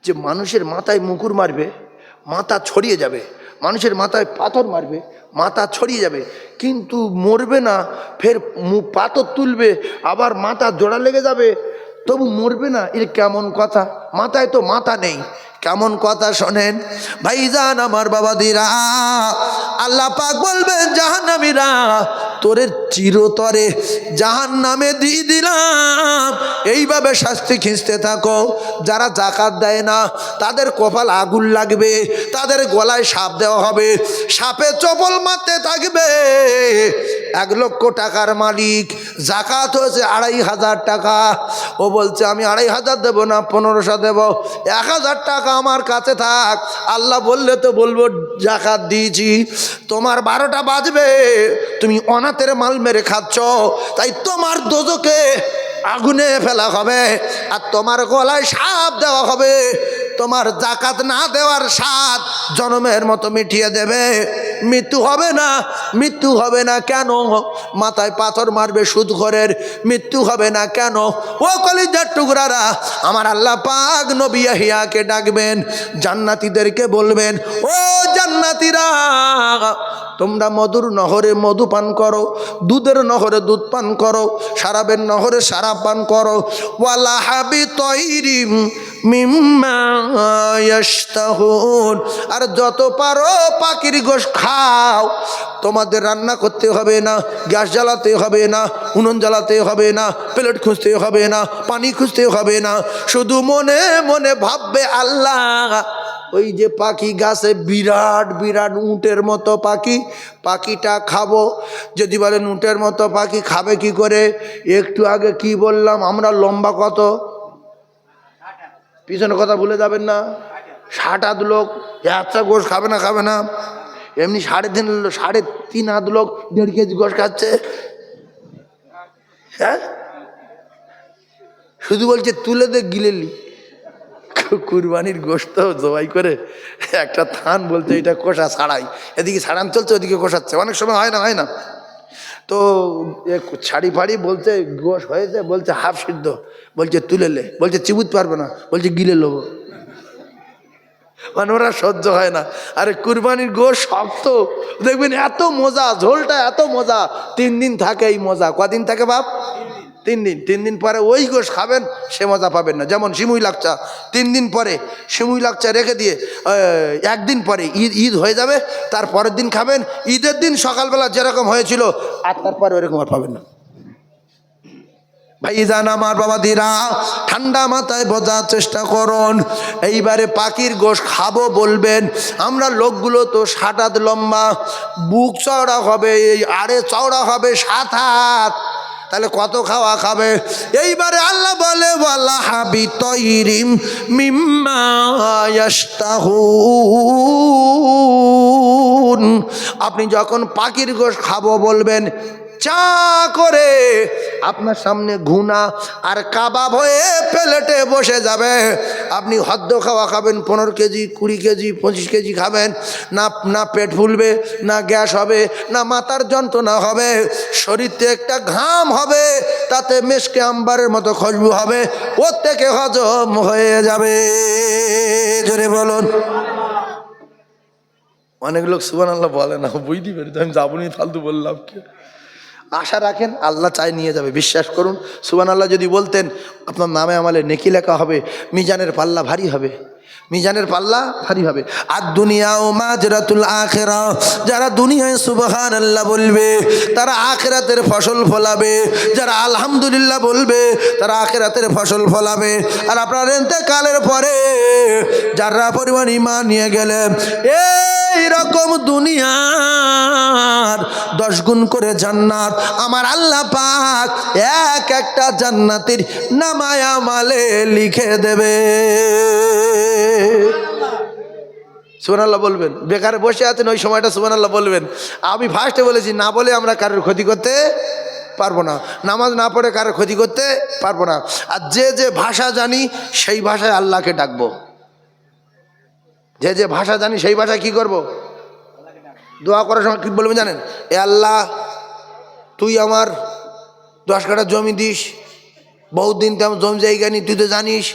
যে মানুষের মাথায় মুকুর মারবে, মাথা ছড়িয়ে যাবে, মানুষের মাথায় পাথর মারবে, মাথা ছড়িয়ে যাবে, কিন্তু মরবে না। ফের পাথর তুলবে, আবার মাথা জোড়া লেগে যাবে, তবু মরবে না। এর কেমন কথা? মাথায় তো মাথা নেই, কেমন কথা শোনেন ভাইজান আমার বাবাদিরা। আল্লাহ পাক বলবেন জাহান্নামীরা, তোরে চিরতরে জাহান্নামে দিয়ে দিলাম, এইভাবে শাস্তি খিঁচতে থাকো। যারা যাকাত দেয় না তাদের কপাল আগুন লাগবে, তাদের গলায় সাপ দেওয়া হবে, সাপে চপল মারতে থাকবে। 1 লক্ষ টাকার মালিক, যাকাত হয়েছে 2500 টাকা, ও বলছে আমি 2500 দেব না, 1500 দেব, 1000 টাকা আমার কাছে থাক। আল্লাহ বললে তো বলবো যাকাত দিয়েছি। তোমার 12টা বাজবে, তুমি অনাথের মাল মেরে খাচ্ছ, তাই তোমার দোজকে আগুনে ফেলা হবে, আর তোমার গলায় সাপ দেওয়া হবে। তোমার যাকাত না দেওয়ার স্বাদ জনমের মতো মিটিয়ে দেবে। মৃত্যু হবে না, মৃত্যু হবে না কেন? মাথায় পাথর মারবে সুদখোরের, মৃত্যু হবে না কেন? ও কলিজার টুকরারা, আমার আল্লাহ পাক নবী ইয়াহিয়াকে ডাকবেন, জান্নাতীদেরকে বলবেন, ও জান্নাতীরা, তোমরা মধুর নহরে মধু পান করো, দুধের নহরে দুধ পান করো, শরাবের নহরে শরাব পান করো। ওয়ালা হাবি তৈরিম মিম্মা ইয়াশতাহুন, আর যত পারো পাখির গোশ খাও। তোমাদের রান্না করতে হবে না, গ্যাস জ্বালাতে হবে না, উনুন জ্বালাতে হবে না, প্লেট খুঁজতে হবে না, পানি খুঁজতে হবে না। শুধু মনে মনে ভাববে আল্লাহ, ওই যে পাখি গাছে বিরাট বিরাট উটের মতো পাখি, পাখিটা খাবো। যদি বলেন উটের মতো পাখি খাবে কি করে? একটু আগে কি বললাম আমরা, লম্বা কত, পিছনে কথা ভুলে যাবেন না, 60 লোক একটা গোশ খাবে না, খাবে না। এমনি 3.5 হাত লোক 1.5 কেজি গোশ খাচ্ছে। হ্যাঁ, শুধু বলছে তুলে দে গিলেলি। কুরবানির গোশত জবাই করে একটা থান বলছে এটা কষা ছাড়াই, এদিকে ছাড়ান চলছে, ওদিকে কষাচ্ছে, অনেক সময় হয় না, হয় না। তো ছাড়ি ফাড়ি বলছে গোশ হয়েছে, বলছে হাফ সিদ্ধ, বলছে তুলে লে, বলছে চিবুত পারবে না, বলছে গিলে নেবো। মানে ওরা সহ্য হয় না। আরে কুরবানির গোশ শক্ত, দেখবেন এত মজা, ঝোলটা এত মজা, 3 দিন থাকে এই মজা। কদিন থাকে বাপ? 3 দিন। 3 দিন পরে ওই গোশ খাবেন, সে মজা পাবেন না। যেমন সিমুই লাকচা, 3 দিন পরে সিমুই লাকচা রেখে দিয়ে 1 দিন পরে ঈদ হয়ে যাবে, তার পরের দিন খাবেন। ঈদের দিন সকালবেলা যেরকম হয়েছিল আর তারপরে ওরকম আর পাবেন না। ভাইজান আমার বাবাদিরা, ঠান্ডা মাথায় বোঝার চেষ্টা করুন। এইবারে পাখির গোশ খাবো বলবেন, আমরা লোকগুলো তো 7 হাত লম্বা, বুক চওড়া হবে, এই আড়ে চওড়া হবে 7 হাত, তাহলে কত খাওয়া খাবে? এইবারে আল্লাহ বলে ওয়ালা হাবি তৈরিম মিম্মা ইয়াশতাহুন, আপনি যখন পাখির গোশ খাবো বলবেন, চা করে আপনার সামনে ঘুনা আর কাবাব হয়ে প্লেটে বসে যাবে। আপনি হদ্দ খাওয়া খাবেন, 15 কেজি 20 কেজি 25 কেজি খাবেন, না না পেট ফুলবে, না গ্যাস হবে, না মাথার যন্ত্রণা হবে, শরীরতে একটা ঘাম হবে, তাতে মেশকে আম্বারের মতো খুশবু হবে, ওর থেকে হজম হয়ে যাবে। জোরে বলুন। অনেক লোক সুবহানাল্লাহ বলে না, বুঝতে পারি তো, আমি যাবো নি, ফালতু বললাম কি। আশা রাখেন, আল্লাহ চাই নিয়ে যাবে, বিশ্বাস করুন। সুবহানাল্লাহ যদি বলতেন আপনার নামে আমালে নেকি লেখা হবে, মিজানের পাল্লা ভারী হবে, মিজানের পাল্লা ভারী হবে। আর দুনিয়া ও মাজরাতুল আখিরা, যারা দুনিয়ায় সুবহানাল্লাহ বলবে তারা আখিরাতের ফসল ফলাবে, যারা আলহামদুলিল্লাহ বলবে তারা আখিরাতের ফসল ফলাবে। আর আপনার ইন্তেকালের পরে যারা পরিমাণ ঈমান নিয়ে গেলে এই রকম দুনিয়ার 10 গুণ করে জান্নাত আমার আল্লাহ পাক এক একটা জান্নাতের নামায় আমালে লিখে দেবে। সুবহানাল্লাহ বলবেন। বেকার বসে আছেন ওই সময়টা সুবহানাল্লাহ বলবেন। আমি ফার্স্টে বলেছি, না বলে আমরা কারোর ক্ষতি করতে পারবো না, নামাজ না পড়ে কারোর ক্ষতি করতে পারবো না। আর যে যে ভাষা জানি সেই ভাষায় আল্লাহকে ডাকবো, যে যে ভাষা জানি সেই ভাষায় কি করব? দোয়া করার সময় কি বলবেন জানেন? এ আল্লাহ, তুই আমার 10 কাঠা জমি দিস, বহুত দিন তো জমি জায়গা নি, তুই তো জানিস।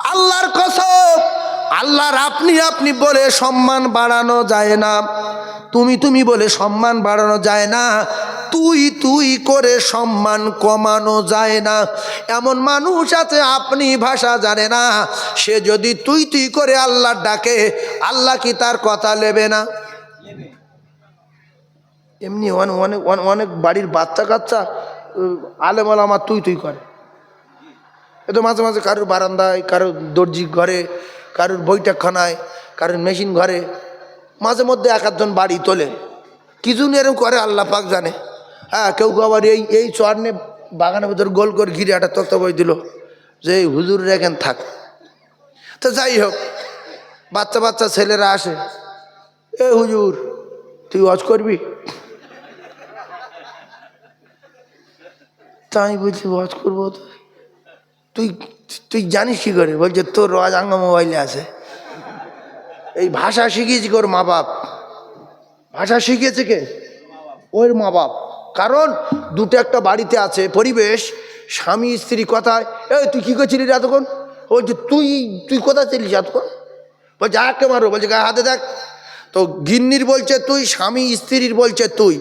আল্লাহর কসম, আল্লাহর আপনি আপনি বলে সম্মান বাড়ানো যায় না, তুমি তুমি বলে সম্মান বাড়ানো যায় না, তুই তুই করে সম্মান কমানো যায় না। এমন মানুষ আছে আপনি ভাষা জানে না, সে যদি তুই তুই করে আল্লাহর ডাকে, আল্লাহ কি তার কথা নেবে না? এমনি অনেক অনেক বাড়ির বাচ্চা কাচ্চা আলেম ওলামা তুই তুই করে। এ তো মাঝে মাঝে কারোর বারান্দায়, কারোর দর্জি ঘরে, কারোর বৈঠকখানায়, কারোর মেশিন ঘরে মাঝে মধ্যে এক আধজন বাড়ি তোলে, কিছু এরকম করে আল্লাহ পাক জানে। হ্যাঁ, কেউ কেউ আবার এই চর নিয়ে বাগানের ভিতর গোল করে ঘিরে একটা তক্তা বই দিল যে এই হুজুর এখানে থাক। তো যাই হোক, বাচ্চা বাচ্চা ছেলেরা আসে, এ হুজুর তুই ওয়াজ করবি? তা আমি বলছি ওয়াজ করবো। তো তুই তুই জানিস কি করে? বলছে তোর ওয়াজ আঙ্গা মোবাইলে আছে। এই ভাষা শিখিয়েছি ওর মা বাপ, ভাষা শিখিয়েছে কে? ওর মা বাপ। কারণ দুটো একটা বাড়িতে আছে পরিবেশ, স্বামী স্ত্রী কথায়, এই তুই কী করছিলি এতক্ষণ? বলছে তুই তুই কোথায় ছিলিস এতক্ষণ? বলছে আঁকে মারো, বলছে গায়ে হাতে দেখ। তো গিন্নির বলছে তুই, স্বামী স্ত্রীর বলছে তুই,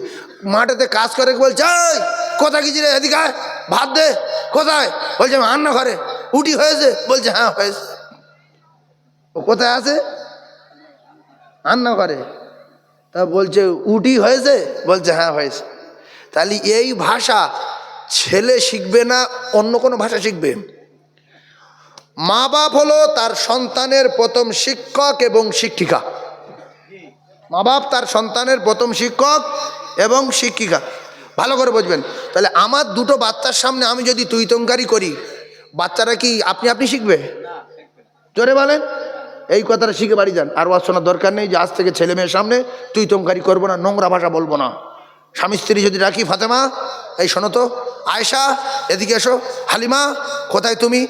মাঠেতে কাজ করে বলছে এই কোথায় গেছি রে, এদিকে আয়, ভাত দে। কোথায়? বলছে রান্না ঘরে। উটি হয়েছে? বলছে হ্যাঁ হয়েছে। ও কোথায় আছে? রান্না ঘরে। তা বলছে উটি হয়েছে? বলছে হ্যাঁ হয়েছে। তাহলে এই ভাষা ছেলে শিখবে না, অন্য কোনো ভাষা শিখবে? মা বাপ হলো তার সন্তানের প্রথম শিক্ষক এবং শিক্ষিকা। মা বাপ তার সন্তানের প্রথম শিক্ষক এবং শিক্ষিকা, ভালো করে বুঝবেন। তাহলে আমার দুটো বাচ্চার সামনে আমি যদি তুই তঙ্কারি করি, বাচ্চারা কি আপনি আপনি শিখবে? জোরে বলেন। এই কথাটা শিখে বাড়ি যান। আর ওয়াজ শোনার দরকার নেই যে আজ থেকে ছেলে মেয়ের সামনে তুই তঙ্কারি করবো না, নোংরা ভাষা বলবো না। স্বামী স্ত্রী যদি রাখি, ফাতেমা এই শোনো তো, আয়েশা এদিকে এসো, হালিমা কোথায় তুমি,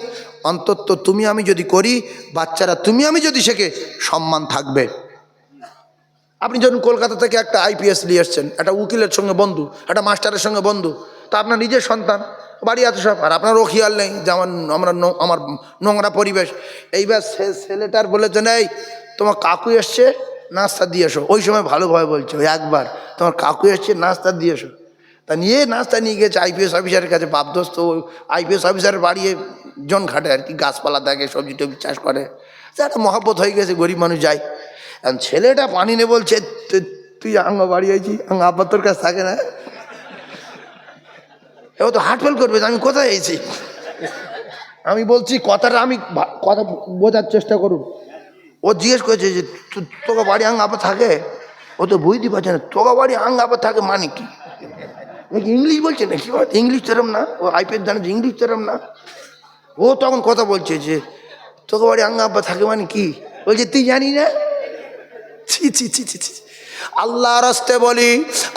অন্তত তুমি আমি যদি করি, বাচ্চারা তুমি আমি যদি শেখে, সম্মান থাকবে। আপনি যখন কলকাতা থেকে একটা আইপিএস নিয়ে এসছেন, একটা উকিলের সঙ্গে বন্ধু, একটা মাস্টারের সঙ্গে বন্ধু, তা আপনার নিজের সন্তান, বাড়ি আছে সব, আর আপনারও খেয়াল নেই যে আমার নোংরা পরিবেশ। এইবার ছেলেটার বলেছে এই তোমার কাকু এসছে, নাস্তা দিয়ে এসো। ওই সময় ভালোভাবে বলছে, ওই একবার তোমার কাকু এসছে, নাস্তা দিয়ে এসো। তা নিয়ে নাস্তা নিয়ে গেছে আইপিএস অফিসারের কাছে। বাপদোস্ত আইপিএস অফিসারের বাড়ি জন খাটে আর কি, গাছপালা থাকে, সবজি টবজি চাষ করে, একটা মহব্বত হয়ে গেছে, গরিব মানুষ যায়। এখন ছেলেটা পানি নে বলছে তুই আঙ্গ বাড়ি আইছি, আঙ্গ আব্বা তোর কাছে থাকে না? ও তো হার্টফেল করবে, আমি কোথায় এসেছি। আমি বলছি কথাটা, আমি কথা বোঝার চেষ্টা করুন। ও জিজ্ঞেস করেছে যে তোকে বাড়ি আঙ্গ আব্বা থাকে? ও তো বুঝতে পারছে না তোকে বাড়ি আঙ্গ আব্বা থাকে মানে কি। ইংলিশ বলছে না কি, ইংলিশ তেরম না, ও আইপিএস জানে যে ইংলিশ তেরম না। ও তখন কথা বলছে যে তোকে বাড়ি আঙ্গ আব্বা থাকে মানে কি। বলছে তুই জানি না? ছি ছি ছি ছি ছি। আল্লাহর রাস্তে বলি,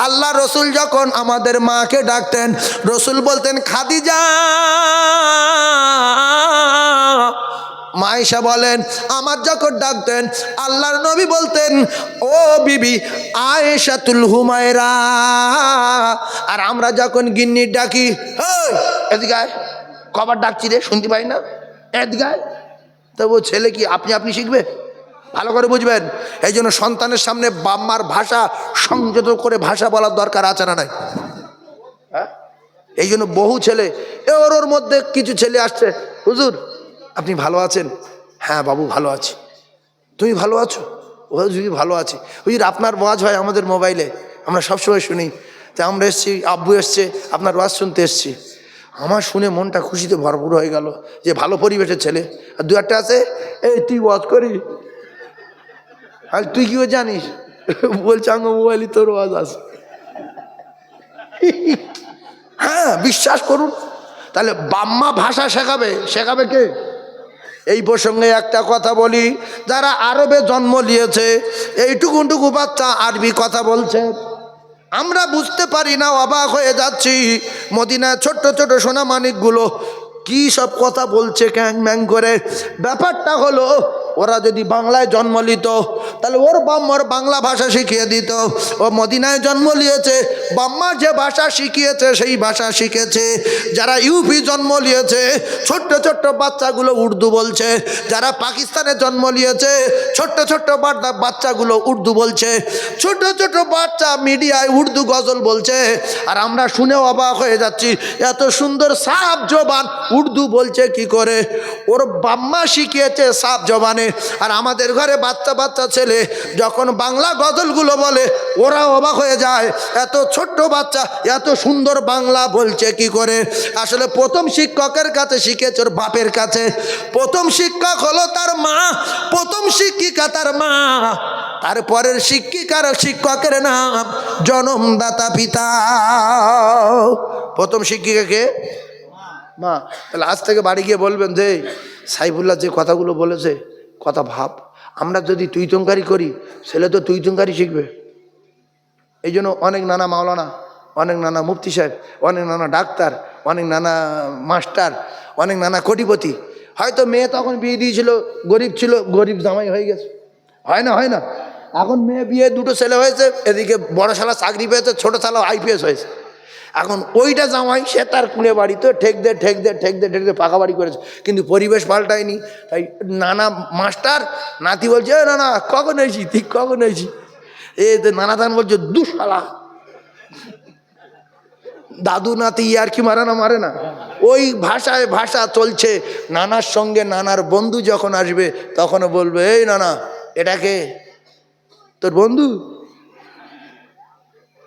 আল্লাহ রসুল যখন আমাদের মাকে ডাকতেন, রসুল বলতেন খাদিজা। মা আয়েশা বলেন আমার যখন ডাকতেন আল্লাহর নবী বলতেন ও বিবি আয়েশাতুল হুমায়রা। আর আমরা যখন গিন্নির ডাকি, হেই এদিকে আয়, কবার ডাকছি রে শুনতে পাই না, এদিকে আয়। তবু ছেলে কি আপনি আপনি শিখবে? ভালো করে বুঝবেন। এই জন্য সন্তানের সামনে বাম্মার ভাষা সংযত করে ভাষা বলার দরকার আছে না নাই? হ্যাঁ, এই জন্য বহু ছেলে ওর মধ্যে কিছু ছেলে আসছে, হুজুর আপনি ভালো আছেন? হ্যাঁ বাবু ভালো আছি। তুমি ভালো আছো? ও যদি ভালো আছি। হুজুর আপনার ওয়াজ হয় আমাদের মোবাইলে, আমরা সবসময় শুনি। তো আমরা এসছি, আব্বু এসছে, আপনার ওয়াজ শুনতে এসছি। আমার শুনে মনটা খুশিতে ভরপুর হয়ে গেল যে ভালো পরিবেশের ছেলে। আর দু একটা আছে, এই তুই ওয়াজ করি, আর তুই কিও জানিস? বলছে আমার মোবাইলই তোর ওয়াজ আছে। হ্যাঁ বিশ্বাস করুন। তাহলে বাম্মা ভাষা শেখাবে কে? এই প্রসঙ্গে একটা কথা বলি, যারা আরবে জন্ম নিয়েছে এইটুকুটুকু বাচ্চা আরবি কথা বলছে, আমরা বুঝতে পারি না, অবাক হয়ে যাচ্ছি। মদিনায় ছোট্ট ছোট সোনা মানিকগুলো কি সব কথা বলছে ক্যাং ম্যাং করে। ব্যাপারটা হলো ওরা যদি বাংলায় জন্ম নিত তাহলে ওর বাম্মার বাংলা ভাষা শিখিয়ে দিত। ও মদিনায় জন্ম নিয়েছে, বাম্মা যে ভাষা শিখিয়েছে সেই ভাষা শিখেছে। যারা ইউপি জন্ম নিয়েছে ছোট্ট ছোট্ট বাচ্চাগুলো উর্দু বলছে। যারা পাকিস্তানে জন্ম নিয়েছে ছোট্ট ছোট্ট বাচ্চাগুলো উর্দু বলছে। ছোট ছোট বাচ্চা মিডিয়ায় উর্দু গজল বলছে। আর আমরা শুনে অবাক হয়ে যাচ্ছি, এত সুন্দর সাফ জবান উর্দু বলছে কি করে? ওর বাম্মা শিখিয়েছে সাফ জবানে। আর আমাদের ঘরে বাচ্চা বাচ্চা ছেলে যখন বাংলা গজলগুলো বলে ওরা অবাক হয়ে যায়, এত ছোট্ট বাচ্চা এত সুন্দর বাংলা বলছে কি করে? আসলে প্রথম শিক্ষকের কাছে শিখেছে, ওর বাপের কাছে। প্রথম শিক্ষক হলো তার মা, প্রথম শিক্ষিকা তার মা, তারপরের শিক্ষকের নাম জনমদাতা পিতা। প্রথম শিক্ষিকাকে মা। তাহলে আজ থেকে বাড়ি গিয়ে বলবেন যে সাইফুল্লাহ যে কথাগুলো বলেছে কথা ভাব। আমরা যদি তুই তুঙ্কারি করি ছেলে তো তুই তুঙ্কারি শিখবে। এই জন্য অনেক নানা মাওলানা, অনেক নানা মুফতি সাহেব, অনেক নানা ডাক্তার, অনেক নানা মাস্টার, অনেক নানা কোটিপতি। হয়তো মেয়ে তখন বিয়ে দিয়েছিল, গরিব ছিল, গরিব জামাই হয়ে গেছে। হয় না? এখন মেয়ে বিয়ে দুটো ছেলে হয়েছে, এদিকে বড় শালা চাকরি পেয়েছে, ছোট শালা আইপিএস হয়েছে। এখন ওইটা জামাই সে তার কুড়ে বাড়িতে ঠেক দে পাকা বাড়ি করেছে, কিন্তু পরিবেশ পাল্টায়নি। তাই নানা মাস্টার নাতি বলছে না কখন হয়েছি, ঠিক কখন হয়েছি। নানা দান বলছে দুশালা। দাদু নাতি আর কি মারে না, ওই ভাষায় ভাষা চলছে। নানার সঙ্গে নানার বন্ধু যখন আসবে তখনও বলবে এই নানা এটাকে তোর বন্ধু।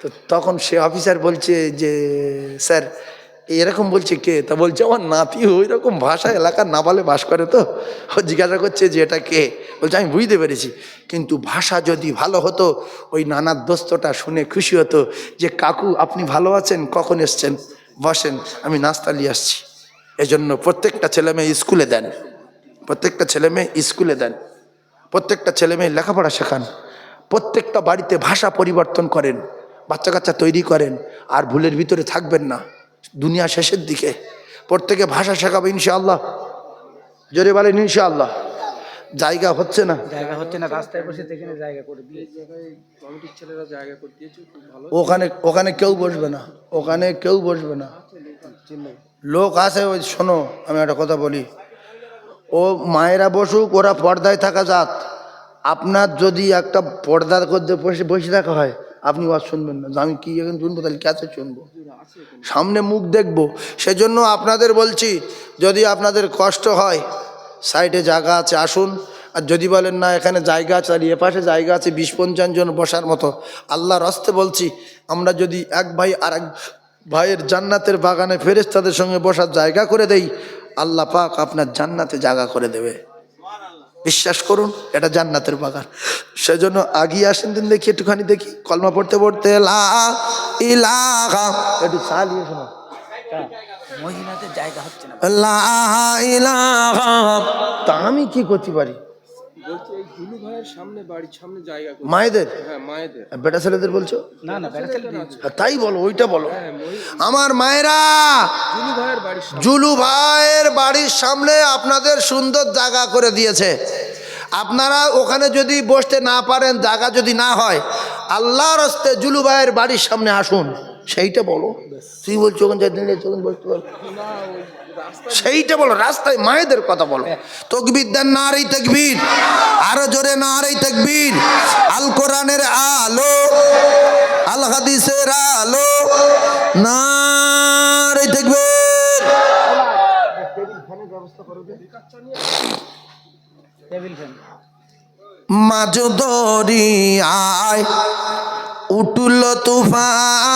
তো তখন সে অফিসার বলছে যে স্যার এরকম বলছে কে? তা বলছে আমার নাতি ওই রকম ভাষা এলাকার নাবালে বাস করে, তো ও জিজ্ঞাসা করছে যে এটা কে। বলছে আমি বুঝতে পেরেছি, কিন্তু ভাষা যদি ভালো হতো ওই নানার দোস্তটা শুনে খুশি হতো যে কাকু আপনি ভালো আছেন, কখন এসছেন, বসেন আমি নাস্তা নিয়ে আসছি। এজন্য প্রত্যেকটা ছেলে মেয়ে স্কুলে দেন, প্রত্যেকটা ছেলে মেয়ে স্কুলে দেন, প্রত্যেকটা ছেলে মেয়ে লেখাপড়া শেখান, প্রত্যেকটা বাড়িতে ভাষা পরিবর্তন করেন, বাচ্চা কাচ্চা তৈরি করেন। আর ভুলের ভিতরে থাকবেন না। দুনিয়া শেষের দিকে প্রত্যেকে ভাষা শেখাবে ইনশাআল্লাহ। জোরে বলেন ইনশাআল্লাহ। জায়গা হচ্ছে না, রাস্তায় বসে দেখেন জায়গা করে দিয়েছে, কমিটির ছেলেরা জায়গা করে দিয়েছে, খুব ভালো। ওখানে কেউ বসবে না, ওখানে কেউ বসবে না। লোক আছে ওই, শোনো আমি একটা কথা বলি, ও মায়েরা বসুক, ওরা পর্দায় থাকা জাত। আপনার যদি একটা পর্দার মধ্যে বসে থাকা হয় আপনি ওয়াজ শুনবেন না, আমি কি এখন শুনবো, তাহলে ক্যাসে শুনবো, সামনে মুখ দেখবো। সেজন্য আপনাদের বলছি যদি আপনাদের কষ্ট হয় সাইডে জায়গা আছে আসুন। আর যদি বলেন না এখানে জায়গা আছে, আর এ পাশে জায়গা আছে 20-50 জন বসার মতো, আল্লাহর রাস্তে বলছি আমরা যদি এক ভাই আর এক ভাইয়ের জান্নাতের বাগানে ফেরেশতাদের সঙ্গে বসার জায়গা করে দেই, আল্লাহ পাক আপনার জান্নাতে জায়গা করে দেবে। বিশ্বাস করুন, এটা জান্নাতের বাগান। সেজন্য আগিয়ে আসেন দিন, দেখি একটুখানি দেখি কলমা পড়তে পড়তে লা ইলাহা, একটু চালিয়ে শোনো, মহিলাদের জায়গা হচ্ছে না। লা ইলাহা। তা আমি কি করতে পারি? বলছি এই দুলু ভাইয়ের সামনে বাড়ির সামনে জায়গা করে মায়েদের হ্যাঁ মায়েদের বেটা ছেলেদের বলছো? না না বেটা ছেলে আছে হ্যাঁ, তাই বলো, ওইটা বলো। হ্যাঁ আমার মায়েরা, দুলু ভাইয়ের বাড়ির সামনে জুলু ভাইয়ের বাড়ির সামনে আপনাদের সুন্দর জায়গা করে দিয়েছে। আপনারা ওখানে যদি বসতে না পারেন, জায়গা যদি না হয়, আল্লাহর হস্তে জুলু ভাইয়ের বাড়ির সামনে আসুন, সেইটা বলো। তুই বলছো ওখানে যাই দিলে তখন বসতে পারবো, না ওই রাস্তা সেইটা বলো। রাস্তায় মায়েদের কথা বলো। তকবীর দেন, নারে তাকবীর, আরো জোরে নারে তাকবীর। আল কোরআনের আলো, আল হাদিসের আলো, নারে তাকবীর। টেবিল ফ্যান মাঝ দরিয়ায় উঠল তুফান,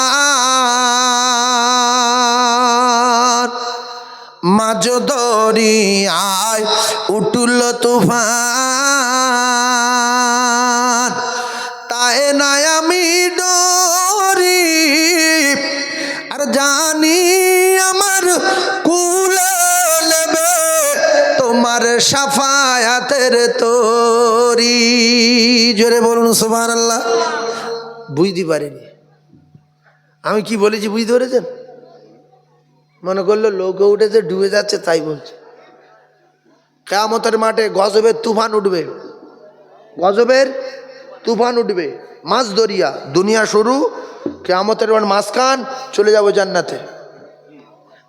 মাঝ দরিয়ায় উঠল তুফান, তাই নাই আমি ডরি, আর জানি আমার কুলে নেবে তোমার সাফায়াতের তরি। জোরে বলুন সুবহানাল্লাহ। বুঝতে পারিনি আমি কি বলেছি, বুঝতে পেরেছেন? মনে করলো লোকে উঠেছে, ডুবে যাচ্ছে, তাই বলছে। কিয়ামতের মাঠে গজবের তুফান উঠবে, গজবের তুফান উঠবে। মাছ দরিয়া, দুনিয়া শুরু, কিয়ামতের মাঝখান, চলে যাবো জান্নাতে।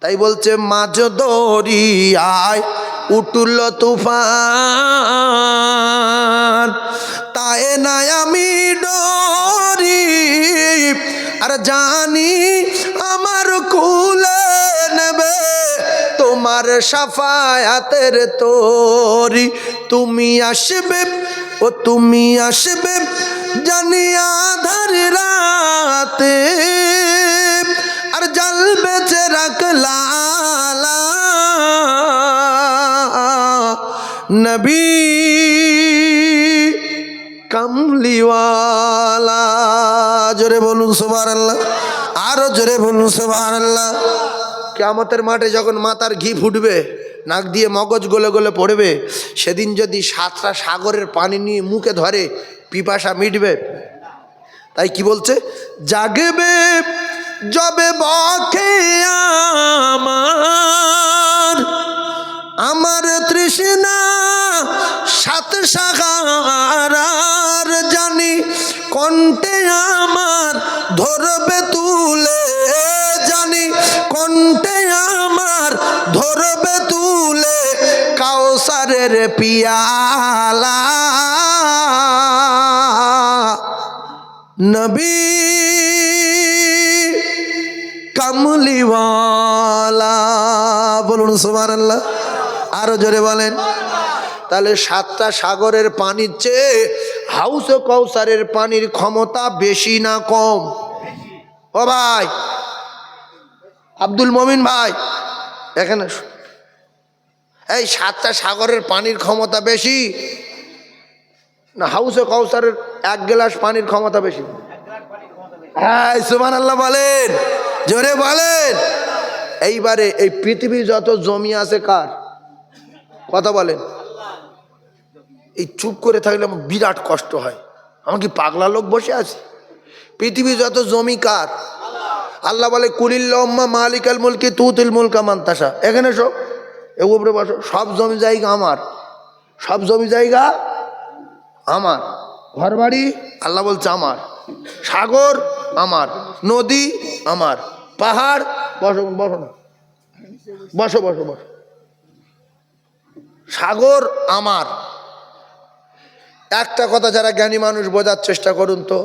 তাই বলছে মাঝ দরিয়ায় উঠল তুফান, তাই নাই আমি ডরি, আর জানি আমার কুলে নেবে তোমার সাফায়াতের তরি। তুমি আসবে ও তুমি আসবে জানি আধার রাতে, আর জ্বলবে চেরাগ লালা নবী কামলিওয়ালা। জোরে বলুন সুবহানাল্লাহ, আরো জোরে বলুন সুবহানাল্লাহ। কিয়ামতের মাঠে যখন মাথার ঘি ফুটবে, নাক দিয়ে মগজ গলে গলে পড়বে, সেদিন যদি 7টা সাগরের পানি নিয়ে মুখে ধরে, পিপাসা মিটবে। তাই কি বলছে, জাগবে যবে বকে আমার, আমার তৃষ্ণা 7 সাগর, আর জানি কণ্ঠে আমার ধরবে তুলে, জানি কণ্ঠে আমার ধরবে তুলে কাউসারের পিয়ালা নবী কামলিওয়ালা। বলুন সুবহানাল্লাহ, আরো জোরে বলেন। তাহলে 7টা সাগরের পানির চেয়ে হাউসে কাউসারের পানির ক্ষমতা বেশি না কম? ও ভাই আব্দুল মমিন ভাই, এখানে এই 7টা সাগরের পানির ক্ষমতা বেশি না হাউসে কাউসারের 1 গ্লাস পানির ক্ষমতা বেশি? হ্যাঁ সুবহানাল্লাহ বলেন, জোরে বলেন। এইবারে এই পৃথিবী যত জমি আছে কার? কথা বলেন। এই চুপ করে থাকলে আমার বিরাট কষ্ট হয়, আমার কি পাগলা লোক বসে আছে? পৃথিবী যত জমি কার? আল্লাহ বলে কুলিল্লাহুম্মা মালিকাল মুলকি তুতিল মুলকা মান তাশা। এখানে সব এ উপরে বসো, সব জমি জায়গা আমার, সব জমি জায়গা আমার, ঘর বাড়ি আল্লাহ বলছে আমার, সাগর আমার, নদী আমার, পাহাড়, বসো বসো না, বসো বসো বসো, সাগর আমার। একটা কথা যারা জ্ঞানী মানুষ বোঝার চেষ্টা করুন তো,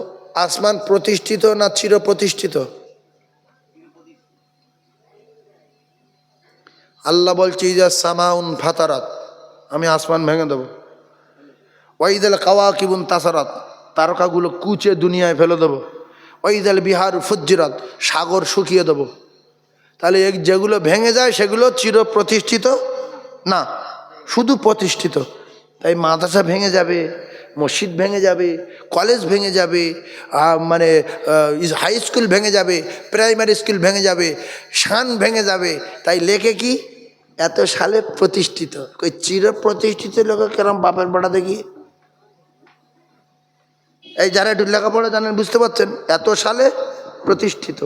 আসমান প্রতিষ্ঠিত না চির প্রতিষ্ঠিত? আল্লাহ বলছে ইজা সামাউন ফাতারাত, আমি আসমান ভেঙে দেবো। ওয়াইদাল কাওয়াকিবুন তাসারাত, তারকাগুলো কুচে দুনিয়ায় ফেলে দেবো। ওয়াইদাল বিহার ফুজ্জিরাত, সাগর শুকিয়ে দেবো। তাহলে যেগুলো ভেঙে যায় সেগুলো চির প্রতিষ্ঠিত না, শুধু প্রতিষ্ঠিত। তাই মাদ্রাসা ভেঙে যাবে, মসজিদ ভেঙে যাবে, কলেজ ভেঙে যাবে, মানে হাই স্কুল ভেঙে যাবে, প্রাইমারি স্কুল ভেঙে যাবে, শান ভেঙে যাবে। তাই লেখে কি এত সালে প্রতিষ্ঠিত, ওই চির প্রতিষ্ঠিত লোক কেরম বাপের বাড়া দেখি এই যারা একটু লেখাপড়া জানেন বুঝতে পারছেন, এত সালে প্রতিষ্ঠিত।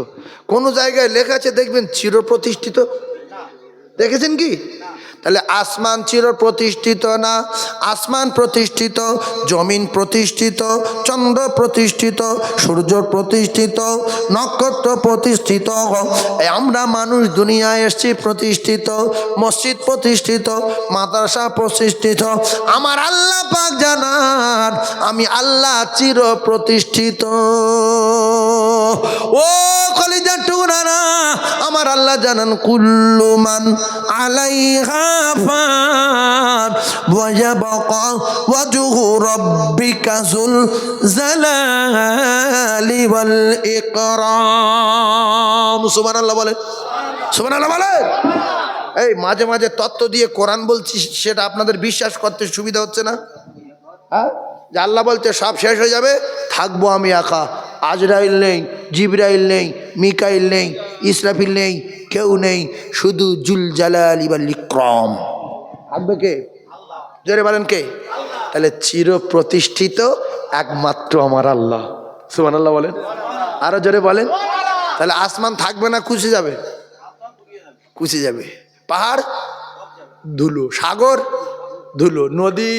কোনো জায়গায় লেখা আছে দেখবেন চির প্রতিষ্ঠিত, দেখেছেন কি? তাহলে আসমান চির প্রতিষ্ঠিত না? আসমান প্রতিষ্ঠিত, জমিন প্রতিষ্ঠিত, চন্দ্র প্রতিষ্ঠিত, সূর্য প্রতিষ্ঠিত, নক্ষত্র প্রতিষ্ঠিত, আমরা মানুষ দুনিয়ায় এসেছি প্রতিষ্ঠিত, মসজিদ প্রতিষ্ঠিত, মাদ্রাসা প্রতিষ্ঠিত। আমার আল্লাহ পাক জানান আমি আল্লাহ চির প্রতিষ্ঠিত। ও কলিজার টুকরারা, আমার আল্লাহ জানান কুল্লু মান আলাইহা ফান ওয়া ইয়াবকা ওয়াজহু রাব্বিকা যুল জালালি ওয়াল ইকরাম। সুবহানাল্লাহ বলেন, সুবহানাল্লাহ বলেন। এই মাঝে মাঝে তত্ত্ব দিয়ে কোরআন বলছি, সেটা আপনাদের বিশ্বাস করতে সুবিধা হচ্ছে না? হ্যাঁ, যে আল্লাহ বলতে সব শেষ হয়ে যাবে, থাকবো আমি একা, আজরাইল নেই, জিবরাইল নেই, মিকাইল নেই, ইসরাফিল নেই, কেউ নেই, শুধু জুল জালালি ওয়াল ইকরাম। থাকবে কে? জোরে বলেন কে? তাহলে চির প্রতিষ্ঠিত একমাত্র আমার আল্লাহ। সুবহানাল্লাহ বলেন, আরো জোরে বলেন। তাহলে আসমান থাকবে না, কুচে যাবে, কুচে যাবে। পাহাড় ধুলো, সাগর ধুলো, নদী,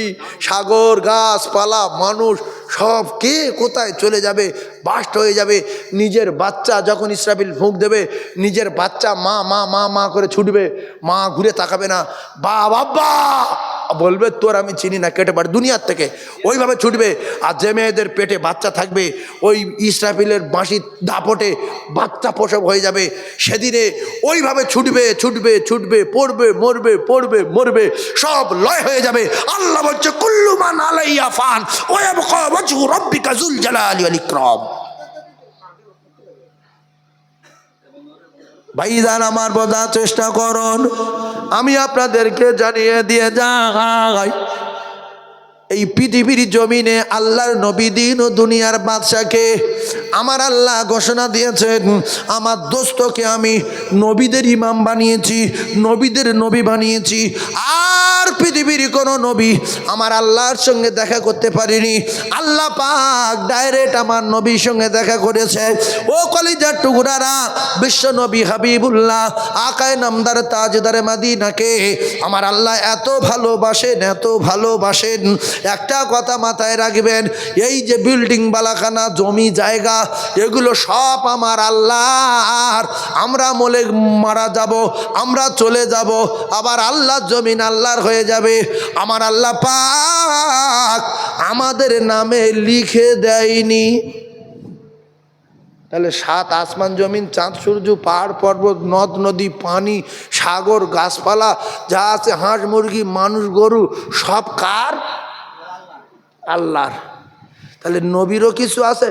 সাগর, গাছপালা, মানুষ সব কে কোথায় চলে যাবে, বাস্ট হয়ে যাবে। নিজের বাচ্চা যখন ইসরাফিল ফুঁক দেবে, নিজের বাচ্চা মা মা মা মা করে ছুটবে, মা ঘুরে তাকাবে না, বা বাবা বলবে তোর আমি চিনি না, কেটে পারে দুনিয়ার থেকে, ওইভাবে ছুটবে। আর যে মেয়েদের পেটে বাচ্চা থাকবে, ওই ইসরাফিলের বাঁশির দাপটে বাচ্চা প্রসব হয়ে যাবে, সেদিনে ওইভাবে ছুটবে ছুটবে ছুটবে, পড়বে মরবে, পড়বে মরবে, সব লয় হয়ে যাবে। আল্লাহ বলছে কুল্লু মান আলাইহা ফান ওয়া ইয়াবকা ওয়াজহু রাব্বিকা যুল জালালি ওয়াল ইকরাম। ভাইজান আমার বোঝার চেষ্টা করুন, আমি আপনাদেরকে জানিয়ে দিয়ে যাই, এই পৃথিবীর জমিনে আল্লাহর নবী দিন ও দুনিয়ার বাদশাকে আমার আল্লাহ ঘোষণা দিয়েছেন, আমার দোস্তকে আমি নবীদের ইমাম বানিয়েছি, নবীদের নবী বানিয়েছি। আর পৃথিবীর কোনো নবী আমার আল্লাহর সঙ্গে দেখা করতে পারেনি, আল্লাহ পাক ডাইরেক্ট আমার নবীর সঙ্গে দেখা করেছে। ও কলিজার টুকরারা, বিশ্ব নবী হাবিবুল্লাহ আকায়ে নামদার তাজদারে মদিনাকে আমার আল্লাহ এত ভালোবাসেন, এত ভালোবাসেন। একটা কথা মাথায় রাখবেন, এই যে বিল্ডিং বালাখানা, জমি জায়গা, এগুলো সব আমার আল্লাহর। আমরা মলে মারা যাব, আমরা চলে যাব, আবার আল্লাহর জমিন আল্লাহর হয়ে যাবে। আমার আল্লাহ পাক আমাদের নামে লিখে দেয়নি। তাহলে সাত আসমান জমিন, চাঁদ সূর্য, পাহাড় পর্বত, নদ নদী, পানি, সাগর, গাছপালা যা আছে, হাঁস মুরগি, মানুষ গরু, সব কার? আল্লাহর। তাহলে নবীরও কিছু আছে।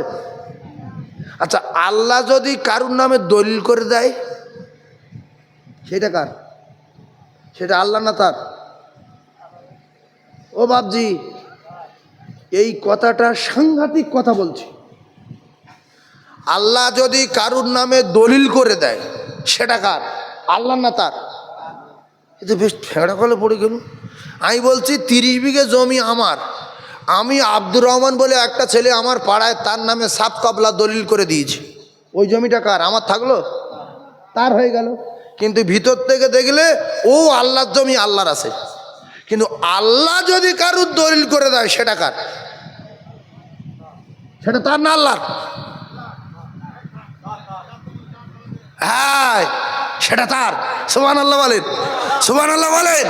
আচ্ছা, আল্লাহ যদি কারুর নামে দলিল করে দেয়, সেটা কার? সেটা আল্লাহ না তার? ও বাপজি, এই কথাটা সাংঘাতিক কথা বলছি। আল্লাহ যদি কারুর নামে দলিল করে দেয়, সেটা কার? আল্লাহ না তার? এটা বেশ ফেঁড়া কলে পড়ে গেল। আমি বলছি 30 বিঘে জমি আমার, আমি আব্দুর রহমান বলে একটা ছেলে আমার পাড়ায়, তার নামে সাত কবলা দলিল করে দিয়েছি। ওই জমিটা কার? আমার থাকলো? তার হয়ে গেল। কিন্তু ভিতর থেকে দেখলে ও আল্লাহর জমি, আল্লাহর আছে। কিন্তু আল্লাহ যদি কারুর দলিল করে দেয়, সেটা কার? সেটা তার না আল্লাহর? হ্যাঁ, সেটা তার। সুবহানাল্লাহ বলেন, সুবহানাল্লাহ বলেন।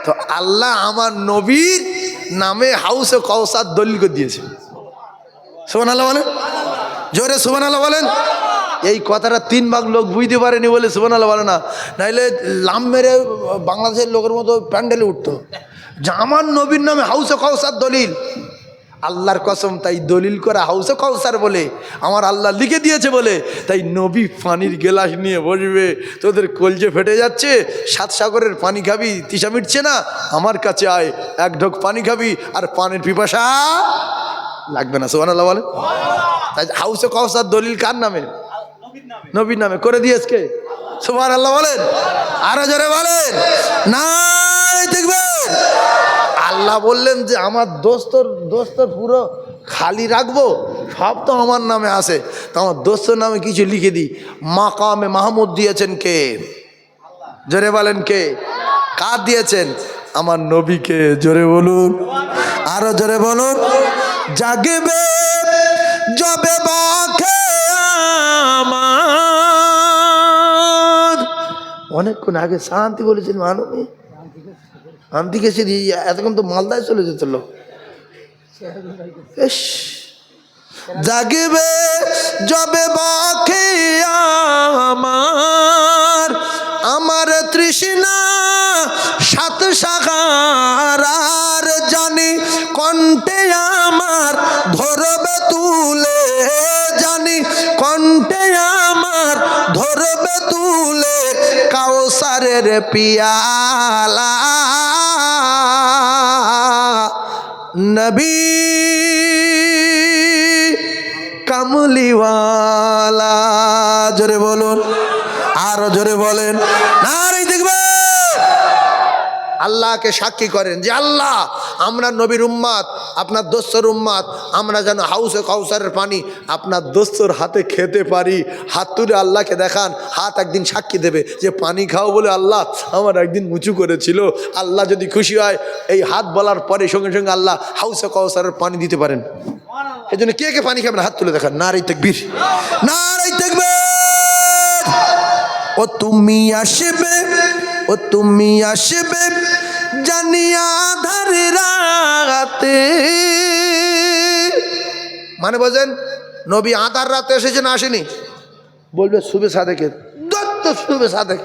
তো আল্লাহ আমার নবীর নামে হাউসে কাউসার দলিল করে দিয়েছে। সুবহানাল্লাহ বলেন, জোরে সুবহানাল্লাহ বলেন। এই কথাটা 3 ভাগ লোক বুঝতে পারেনি বলে সুবহানাল্লাহ বলে না, নাইলে লাম মেরে বাংলাদেশের লোকের মতো প্যান্ডেলে উঠতো যে আমার নবীর নামে হাউসে কাউসার দলিল। আল্লাহর কসম, তাই দলিল করা হাউসে কাউসার বলে আমার আল্লাহ লিখে দিয়েছে বলে, তাই নবী পানির গেলাস নিয়ে বসবে, তোদের কলজে ফেটে যাচ্ছে, 7 সাগরের পানি খাবি, তৃষা মিটছে না, আমার কাছে আয়, 1 ঢোক পানি খাবি আর পানির পিপাসা লাগবে না। সুবহানাল্লাহ বলে। তাই হাউসে কাউসার দলিল কার নামে? নবীর নামে করে দিয়েছে। সুবহানাল্লাহ বলেন, আরো জোরে বলেন না। দেখবেন আল্লাহ বললেন যে আমার দোস্তর পুরো খালি রাখবো? সব তো আমার নামে আছে, তো আমার দোস্তের নামে কিছু লিখে দিই। মাকামে মাহমুদ দিয়েছেন কে? জোরে বলেন কে? কার দিয়েছেন? আমার নবীকে। জোরে বলুন, আরো জোরে বলুন। জাগবে যবে বাঁকে আমার। অনেকক্ষণ আগে শান্তি বলেছেন মানবী, শান্তি গেছে দিয়ে এতক্ষণ তো মালদায় চলে যেত লোক। ইস, জাগবে যবে বাঁকে আমার, আমার তৃষ্ণা সাত সাগর আর জানি কণ্ঠে আমার ধরবে তুলে, জানি কণ্ঠে আমার ধরবে তুলে কাউসারের পিয়ালা। নবী কামলিওয়ালা। জোরে বলুন, আরো জোরে বলেন। নারে দেখবে আল্লাহকে সাক্ষী করেন যে আল্লাহ আমরা নবীর উম্মাত, আপনার দোস্তর উম্মাত, আমরা যেন হাউসে কাউসারের পানি আপনার দোস্তর হাতে খেতে পারি। হাত তুলে আল্লাহকে দেখান, হাত একদিন সাক্ষী দেবে যে পানি খাও বলে আল্লাহ আমার একদিন উঁচু করেছিল। আল্লাহ যদি খুশি হয় এই হাত বলার পরে সঙ্গে সঙ্গে আল্লাহ হাউসে কাউসারের পানি দিতে পারেন। এই জন্য কে কে পানি খাবেন হাত তুলে দেখান। নারে তাকবীর, নারে তাকবীর। ও তুমি আসবে, ও তুমি আসবে জানিয়া আধার রাতে। মানে বোঝেন নবী আধার রাতে এসেছে না আসেনি? বলবে শুবে সাদেকের দত্ত, শুবে সাদেক।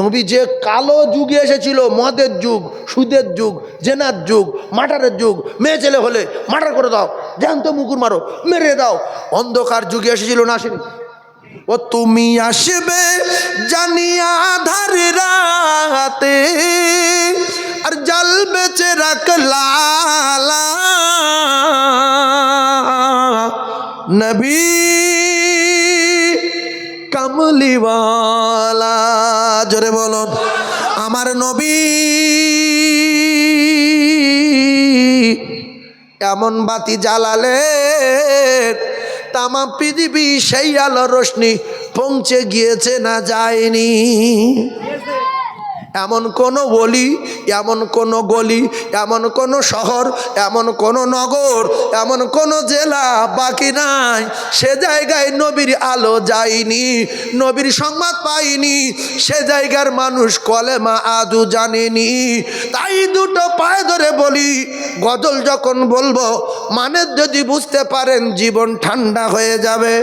নবী যে কালো যুগে এসেছিল, মদের যুগ, সুদের যুগ, জেনার যুগ, মার্ডারের যুগ, মেয়ে ছেলে হলে মার্ডার করে দাও, জ্যান্ত মুকুর মারো, মেরে দাও, অন্ধকার যুগে এসেছিল না আসেনি? ও তুমি আসবে জানিয়া আধার রাতে আর জ্বলবে চেরাগ লালা। নবী কামলিওয়ালা। জোরে বলুন, আমার নবী এমন বাতি জ্বালালেন তামাম পৃথিবী সেই আলো রোশনি পৌঁছে গিয়েছে না যায়নি। এমন কোনো বলি, এমন কোনো গলি, এমন কোনো শহর, এমন কোনো নগর, এমন কোনো জেলা বাকি নাই সে জায়গায় নবীর আলো যায়নি, নবীর সংবাদ পাইনি, সে জায়গার মানুষ কলেমা আজও জানেনি। তাই দুটো পায়ে ধরে বলি, গজল যখন বলবো মানে যদি বুঝতে পারেন জীবন ঠান্ডা হয়ে যাবে।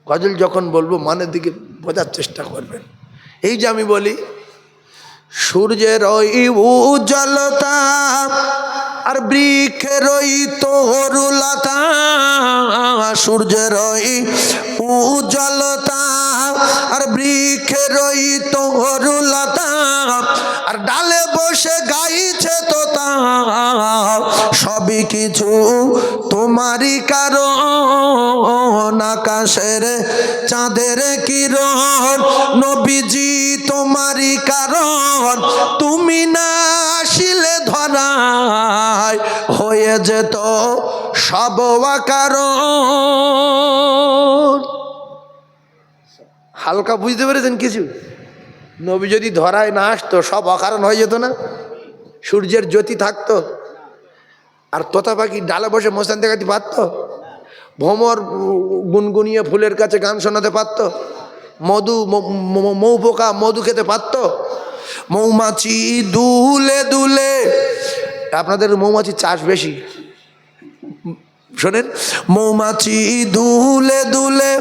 গজল যখন বলবো মানের দিকে বোঝার চেষ্টা করবেন। এই যে আমি বলি সূর্যের ওই উজ্জ্বলতা আর বৃক্ষের ওই তরুলতা, সূর্যের ওই উজ্জ্বলতা আর বৃক্ষের ওই তরুলতা আর ডালে বসে গাইছে তোতা, সবই কিছু তোমারই কারণ। আকাশের চাঁদের কিরণ নবীজি তোমারই কারণ, তুমি না আসিলে ধরায় হয়ে যেত সব অকারণ। হালকা বুঝতে পেরেছেন কিছু? নবী যদি ধরায় না আসতো সব অকারণ হয়ে যেত না? সূর্যের জ্যোতি থাকতো আর তোতা পাখি ডালে বসে মোস্তান দেখাতে পারত, ভ্রমর গুনগুনিয়ে ফুলের কাছে গান শোনাতে পারত, মৌ পোকা মধু খেতে পারত, মৌমাছি দুলে দুলে, আপনাদের মৌমাছি চাষ বেশি শোনেন, মৌমাছি দুলে দুলে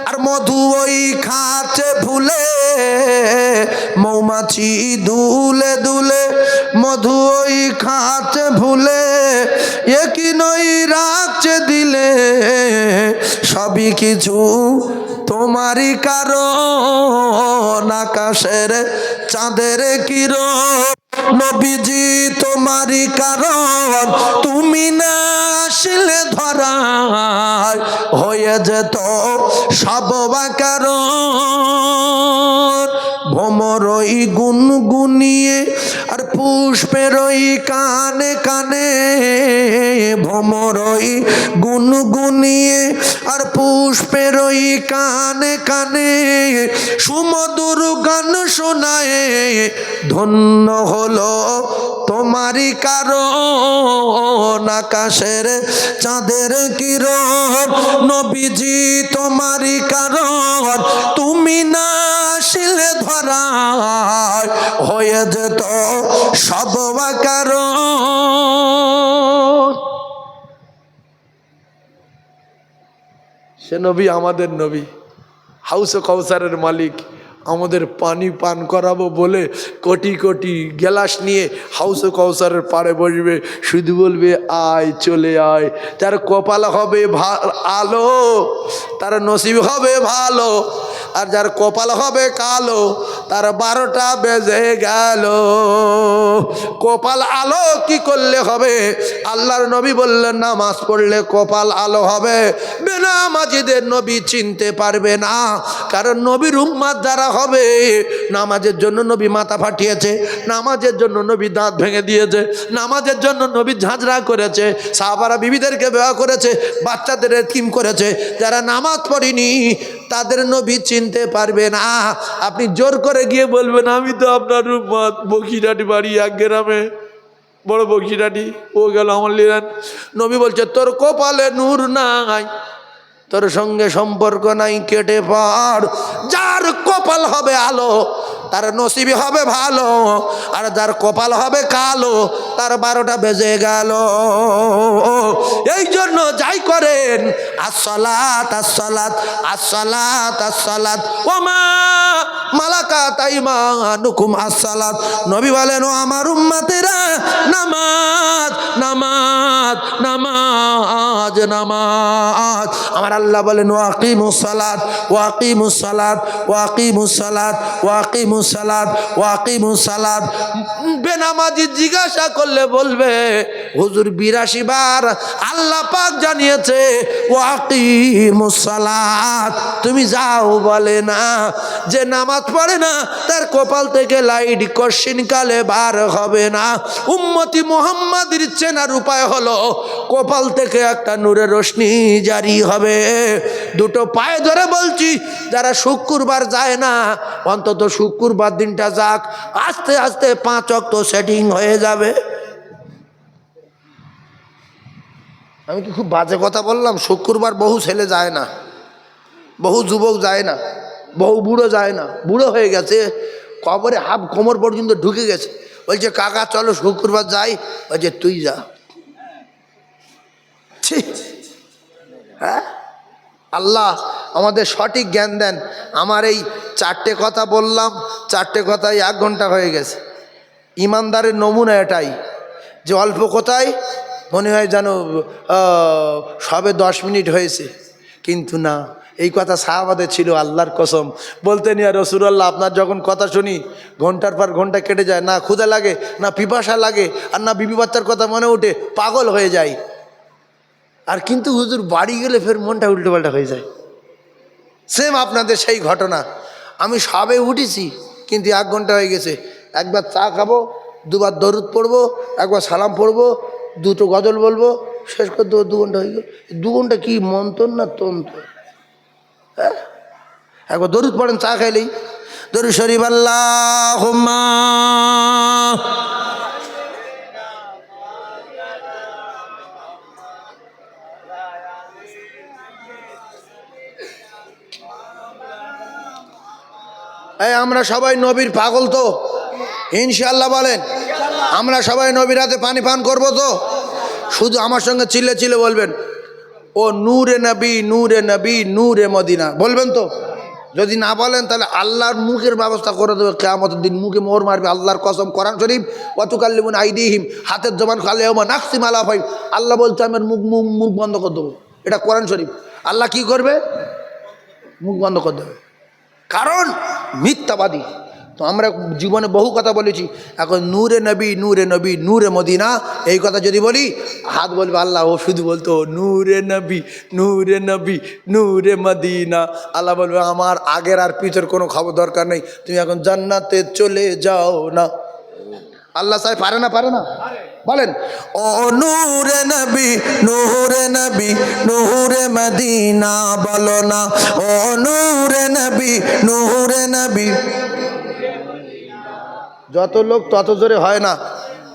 আর মধু ওই খাচ্ছে ফুলে, মৌমাছি দুলে দুলে মধু ওই খাচ্ছে ভুলে, একই নই রাখছে দিলে, সবই কিছু তোমারই কারণ। আকাশের চাঁদের কিরণ নবীজি তোমারই কারণ, তুমি না আসলে ধরায় হয়ে যেত সব কারণ। ভ্রমর ওই গুনগুনিয়ে আর পুষ্পেরই কানে কানে ভ্রমরই গুনগুনিয়ে, আর পুষ্পেরই কানে কানে সুমধুর গান শোনায়, ধন্য হলো তোমারই কারণ আকাশের চাঁদের কিরণ, নবীজি তোমারই কারণ, তুমি না আসলে ধরা হয়ে যেত সব কারণ। সে নবী আমাদের নবী, হাউস কাউসারের মালিক, আমাদের পানি পান করাবো বলে কোটি কোটি গ্লাস নিয়ে হাউস কাউসারের পাড়ে বসবে, শুধু বলবে আয় চলে আয়। তার কপাল হবে আলো, তার নসিব হবে ভালো, আর যার কপাল হবে কালো তার 12টা বেজে গেল। কপাল আলো কি করলে হবে? আল্লাহর নবী বললেন নামাজ পড়লে কপাল আলো হবে। বেনামাজিদের নবী চিনতে পারবে না, কারণ নবীর উম্মাত যারা হবে, নামাজের জন্য নবী মাথা ফাটিয়েছে, নামাজের জন্য নবী দাঁত ভেঙে দিয়েছে, নামাজের জন্য নবী ঝাঁঝরা করেছে, সাহাবারা বিবিদেরকে বিবাহ করেছে, বাচ্চাদের এতিম করেছে। যারা নামাজ পড়েনি তাদের নবী চিনতে পারবে না। আপনি জোর করে গিয়ে বলবেন আমি তো আপনার উম্মত, বকিরাটি বাড়ি এক গ্রামে, বড় বকিরাটি, ও গেল আমার লিরান। নবী বলছে তোর কপালে নূর নাই, তোর সঙ্গে সম্পর্ক নাই, কেটে পড়। যার কপাল হবে আলো তার নসিবি হবে ভালো, আর যার কপাল হবে কালো তার 12টা বেজে গেল। এই জন্য যাই করেন আসসালাত আসসালাত আসসালাত আসসালাত ওমা মালাকাত আইমানুকুম আসসালাত। নবী বলেন ও আমার উম্মতেরা, নামাজ নামাজ নামাজ নামাজ। আমার আল্লাহ বলেন ওয়াকিমুস সালাত ওয়াকিমুস সালাত ওয়াকিমুস সালাত ওয়াকিমুস সালাত ওয়াকিমুস সালাত। বেনামাজি জিজ্ঞাসা করলে বলবে হুজুর 82 বার আল্লাহ পাক জানিয়েছে ওয়াকিমুস সালাত, তুমি যাও বলে না। যে নামাজ পড়ে না তার কপাল থেকে লাইট কশিন কালে বার হবে না। উম্মতি মুহাম্মাদের চেনার উপায় হলো কপাল থেকে একটা নূরের রোশনি জারি হবে। দুটো পায়ে ধরে বলছি, যারা শুক্রবার যায় না অন্তত শুক্রবার দিনটা যাক, আস্তে আস্তে 5 ওয়াক্ত সেটিং হয়ে যাবে। আমি কি খুব বাজে কথা বললাম? শুক্রবার বহু ছেলে যায় না, বহু যুবক যায় না, বহু বুড়ো যায় না, বুড়ো হয়ে গেছে, কবরে হাফ কোমর পর্যন্ত ঢুকে গেছে। বলছে কাকা চলো শুক্রবার যাই, বলছে তুই যা। হ্যাঁ, আল্লাহ আমাদের সঠিক জ্ঞান দেন। আমার এই 4টে কথা বললাম, 4টে কথায় 1 ঘন্টা হয়ে গেছে। ইমানদারের নমুনা এটাই যে অল্প কথায় মনে হয় যেন সবে 10 মিনিট হয়েছে, কিন্তু না, এই কথা সাহাবাদের ছিল। আল্লাহর কসম বলতেন ইয়া রাসূলুল্লাহ, আপনার যখন কথা শুনি ঘন্টার পর ঘন্টা কেটে যায়, না ক্ষুধা লাগে, না পিপাসা লাগে, আর না বিবি বাচ্চার কথা মনে ওঠে, পাগল হয়ে যায়। আর কিন্তু হুজুর বাড়ি গেলে ফের মনটা উল্টোপাল্টা হয়ে যায়। সেম আপনাদের সেই ঘটনা। আমি সবে উঠেছি কিন্তু 1 ঘন্টা হয়ে গেছে। একবার চা খাবো, 2বার দরুদ পড়বো, একবার সালাম পড়বো, 2টো গজল বলবো, শেষ করে 2 ঘন্টা হয়ে গেল। 2 ঘন্টা কি মন্তর না তন্ত্র? হ্যাঁ, একবার দরুদ পড়েন চা খাইলেই। দরুদ শরীফ আল্লাহুম্মা আমরা সবাই নবীর পাগল তো ইনশাআল্লাহ বলেন? আমরা সবাই নবীর হাতে পানি পান করবো তো? শুধু আমার সঙ্গে চিল্লে চিল্লে বলবেন ও নূরে নবী নূরে নবী নূরে মদিনা, বলবেন তো? যদি না বলেন তাহলে আল্লাহর মুখের ব্যবস্থা করে দেবে, কিয়ামতের দিন মুখে মোহর মারবে। আল্লাহর কসম, কোরআন শরীফ ওয়াতুকাল্লিমুনা আইদিহিম, হাতের জবান খালে নাকসিম আলা ফাইম। আল্লাহ বলছে আমার মুখ বন্ধ করে দেবো। এটা কোরআন শরীফ। আল্লাহ কি করবে? মুখ বন্ধ করে দেবে, কারণ মিথ্যাবাদী। তো আমরা জীবনে বহু কথা বলেছি, এখন নূরে নবী নূরে নবী নূরে মদিনা এই কথা যদি বলি, হাত বলবে আল্লাহ, ও শুধু বলতো নূরে নবী নূরে নবী নূরে মদিনা। আল্লাহ বলবে আমার আগের আর পিছের কোনো খবর দরকার নেই, তুমি এখন জান্নাতে চলে যাও না। আল্লাহ চাই পারে না? পারে না? বলেন ও নূরে নবী নূরে নবী নূরে মদিনা বলো না, ও নূরে নবী নূরে নবী। যত লোক তত জোরে হয় না,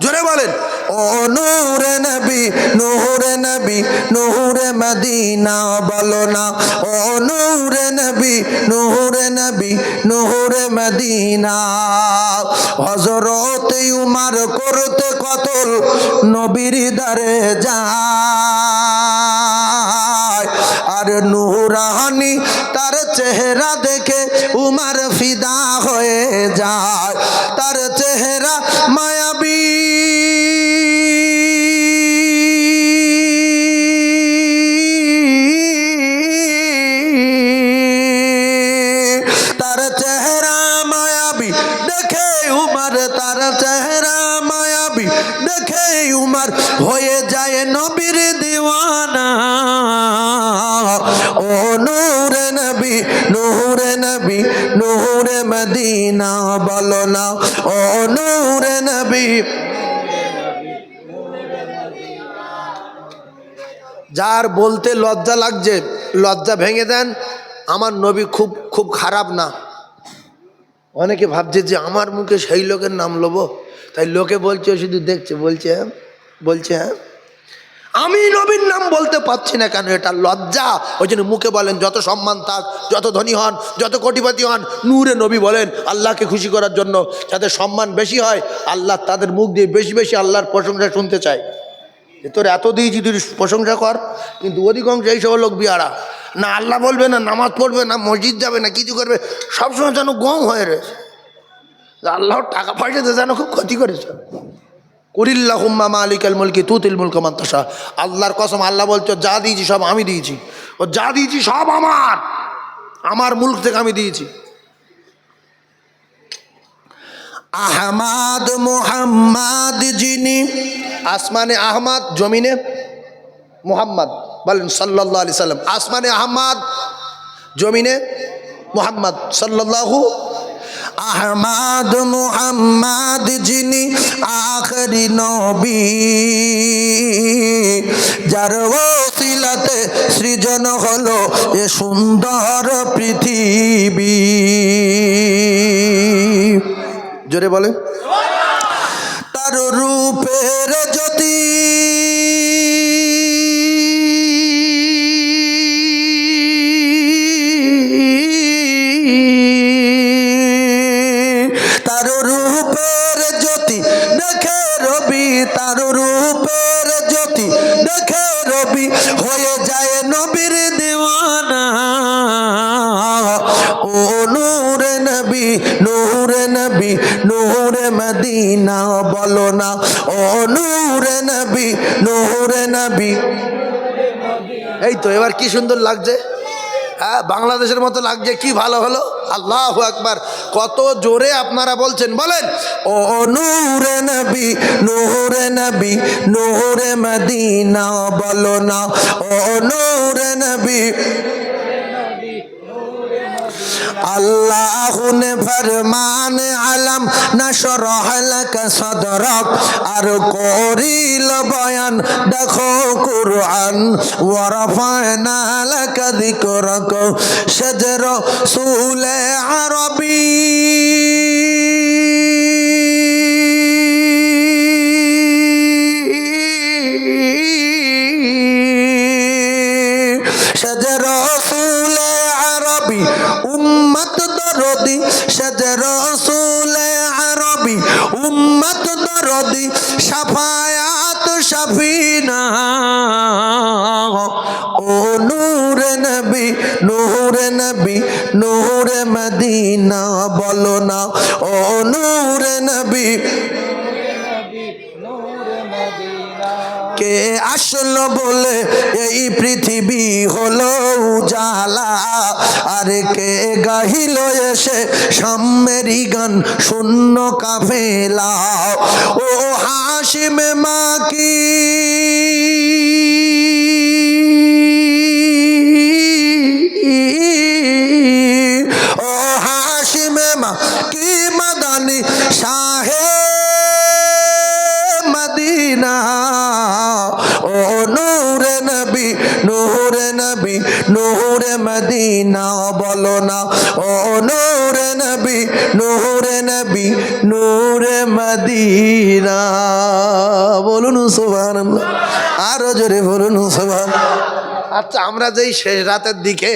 জোরে বলেন ও নূরে নবী নূরে নবী নূরে মদিনা বলো না, ও নূরে নবী নূরে নবী নূরে মদিনা। হযরত উমর করতে কতল নবীর দারে যায়, আর নূরানি তার চেহারা দেখে উমর ফিদা হয়ে যায়। তার চেহারা মায়াবী, তার চেহারা মায়াবী দেখে উমর, তার চেহারা মায়াবী দেখে উমর হয়ে যায় নবীর দিওয়ানা। ও নূরে নবী নূরে নবী নূরে মদিনা বলো না, ও নূরে নবী। যার বলতে লজ্জা লাগছে লজ্জা ভেঙে দেন। আমার নবী খুব খুব খারাপ না। অনেকে ভাবছে যে আমার মুখে সেই লোকের নাম লবো, তাই লোকে বলছে শুধু দেখছে, বলছে হ্যাঁ আমি নবীর নাম বলতে পারছি না কেন, এটা লজ্জা। ওই জন্য মুখে বলেন যত সম্মান থাক, যত ধনী হন, যত কোটিপতি হন, নূরে নবী বলেন আল্লাহকে খুশি করার জন্য, যাতে সম্মান বেশি হয়। আল্লাহ তাদের মুখ দিয়ে বেশি বেশি আল্লাহর প্রশংসা শুনতে চায়। তোর এত দিয়েছি তুই প্রশংসা কর। কিন্তু অধিকাংশ এই সব লোক বিহারা, না আল্লাহ বলবে, না নামাজ পড়বে, না মসজিদ যাবে, না কিছু করবে, সবসময় যেন গম হয়ে রয়েছে। আল্লাহর টাকা পয়সাতে যেন খুব ক্ষতি করেছে। কুরিল্লাহুম্মা মালিকাল মুলকি তুতিল মুলকা মান তাশা। আল্লাহর কসম, আল্লাহ বলছো যা দিয়েছি সব আমি দিয়েছি, ও যা দিয়েছি সব আমার মুলক থেকে আমি দিয়েছি। আহমাদ মুহাম্মদ যিনি, আসমানে আহমদ, জমিনে মুহাম্মদ। বলেন সাল্লাল্লাহু আলাইহি সাল্লাম। আসমানে আহমদ, জমিনে মুহাম্মদ সাল্লাল্লাহু। আহমাদ মুহাম্মদ যিনি আখরি নবী, যার ওসিলাতে সৃজন হলো এ সুন্দর পৃথিবী। জোরে বলে তার রূপের জ্যোতি, তার রূপের জ্যোতি দেখে রবি, তার রূপের জ্যোতি দেখে রবি হয়ে যায় নবীর দিওয়ানা। ও নূরে নবী নূরে নবী নূরে মদিনা বলো না, ও নূরে নবী নূরে নবী। এই তো এবার কি সুন্দর লাগছে, হ্যাঁ বাংলাদেশের মতো লাগছে, কি ভালো হলো। আল্লাহু আকবার। কত জোরে আপনারা বলছেন, বলেন ও নূরে নবী নূরে নবী নূরে মদিনা বলো না, ও নূরে নবী। আল্লাহ নে ফরমান আলম নশরহ লাক সদরক, আর করিল বয়ান দেখো কুরআন। ওয়া রাফা'না লাক যিকরাক, শাজর রাসূলে আরবী। শাজর রাসূলে আরবী উম্মত দরদি, শাজর রাসূলে আরবী উম্মত দরদি, শাফায়াত শাফিনা। ও নূরে নবী নূরে নবী নূরে মদিনা বলো না, ও নূরে নবী। কে আসলো বলে এই পৃথিবী হলো উজালা, আর কে গাহিল এসে সাম্যেরই গান শূন্য কাফেলা। ও হাশিম মাকি, ও হাশিম মাকি মাদানি শাহে নূরে নবী নূরে মদিনা বলো না ও নূরে নবী নূরে নবী নূরে মদিনা বলুন সুবহানাল্লাহ আরো জোরে বলুন সুবহানাল্লাহ। আচ্ছা, আমরা যেই শেষ রাতের দিকে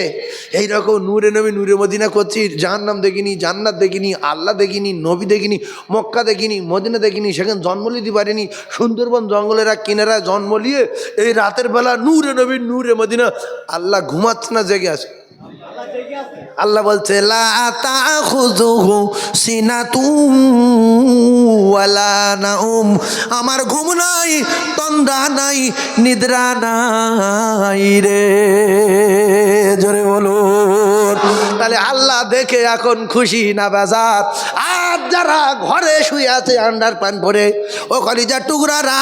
এইরকম নূরে নবী নূরে মদিনা করছি, জাহান্নাম দেখিনি, জান্নাত দেখিনি, আল্লাহ দেখিনি, নবী দেখিনি, মক্কা দেখিনি, মদিনা দেখিনি, সেখানে জন্ম নিতে পারিনি, সুন্দরবন জঙ্গলের এক কিনারায় জন্ম নিয়ে এই রাতের বেলা নূরে নবী নূরে মদিনা, আল্লাহ ঘুমাচ্ছে না, জেগে আছে। আল্লাহ বলছে লা তাখুযুহু সিনাতুম ওয়ালা নাউম, আমার ঘুম নাই, তন্দ্রা নাই, নিদ্রা নাই রে, জোরে বলুন। তাহলে আল্লাহ দেখে এখন খুশি না বেজার? আর যারা ঘরে শুয়ে আছে আন্ডার প্যান্ট পরে, ও কলিজার টুকরারা,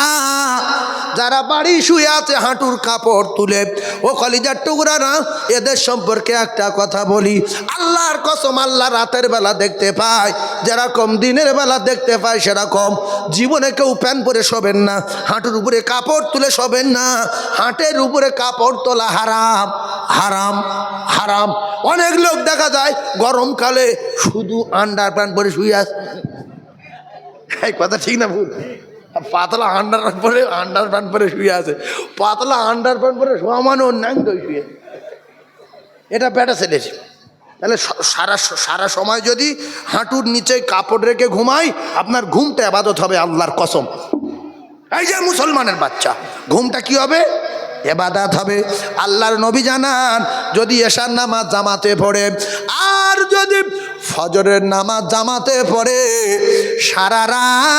যারা বাড়ি শুয়ে আছে হাঁটুর কাপড় তুলে, ও কলিজার টুকরারা, এদের সম্পর্কে একটা কথা বলি, আল্লাহর কসম, আল্লাহ রাতের বেলা দেখতে পায় যেরকম দিনের বেলা দেখতে পায় সেরকম। জীবনে কেউ প্যান্ট পরে শোবেন না, হাঁটুর উপরে কাপড় তুলে শোবেন না, হাঁটের উপরে কাপড় তোলা হারাম, হারাম, হারাম। অনেক লোক দেখা যায় গরমকালে শুধু আন্ডার প্যান্ট পরে শুয়ে আছে, এই কথা ঠিক না ভুল? পাতলা আন্ডার প্যান্ট পরে শুয়ে আছে, পাতলা আন্ডার প্যান্ট পরে শোয়া মানে অন্যান্য শুয়ে, এটা বেটা ছেলে। তাহলে সারা সময় যদি হাঁটুর নিচে কাপড় রেখে ঘুমাই, আপনার ঘুমটা ইবাদত হবে, আল্লাহর কসম। এই যে মুসলমানের বাচ্চা, ঘুমটা কি হবে? ইবাদত হবে। আল্লাহর নবী জানান, যদি এশার নামাজ জামাতে পড়ে আর যদি ফজরের নামাজ জামাতে পড়ে, সারা রাত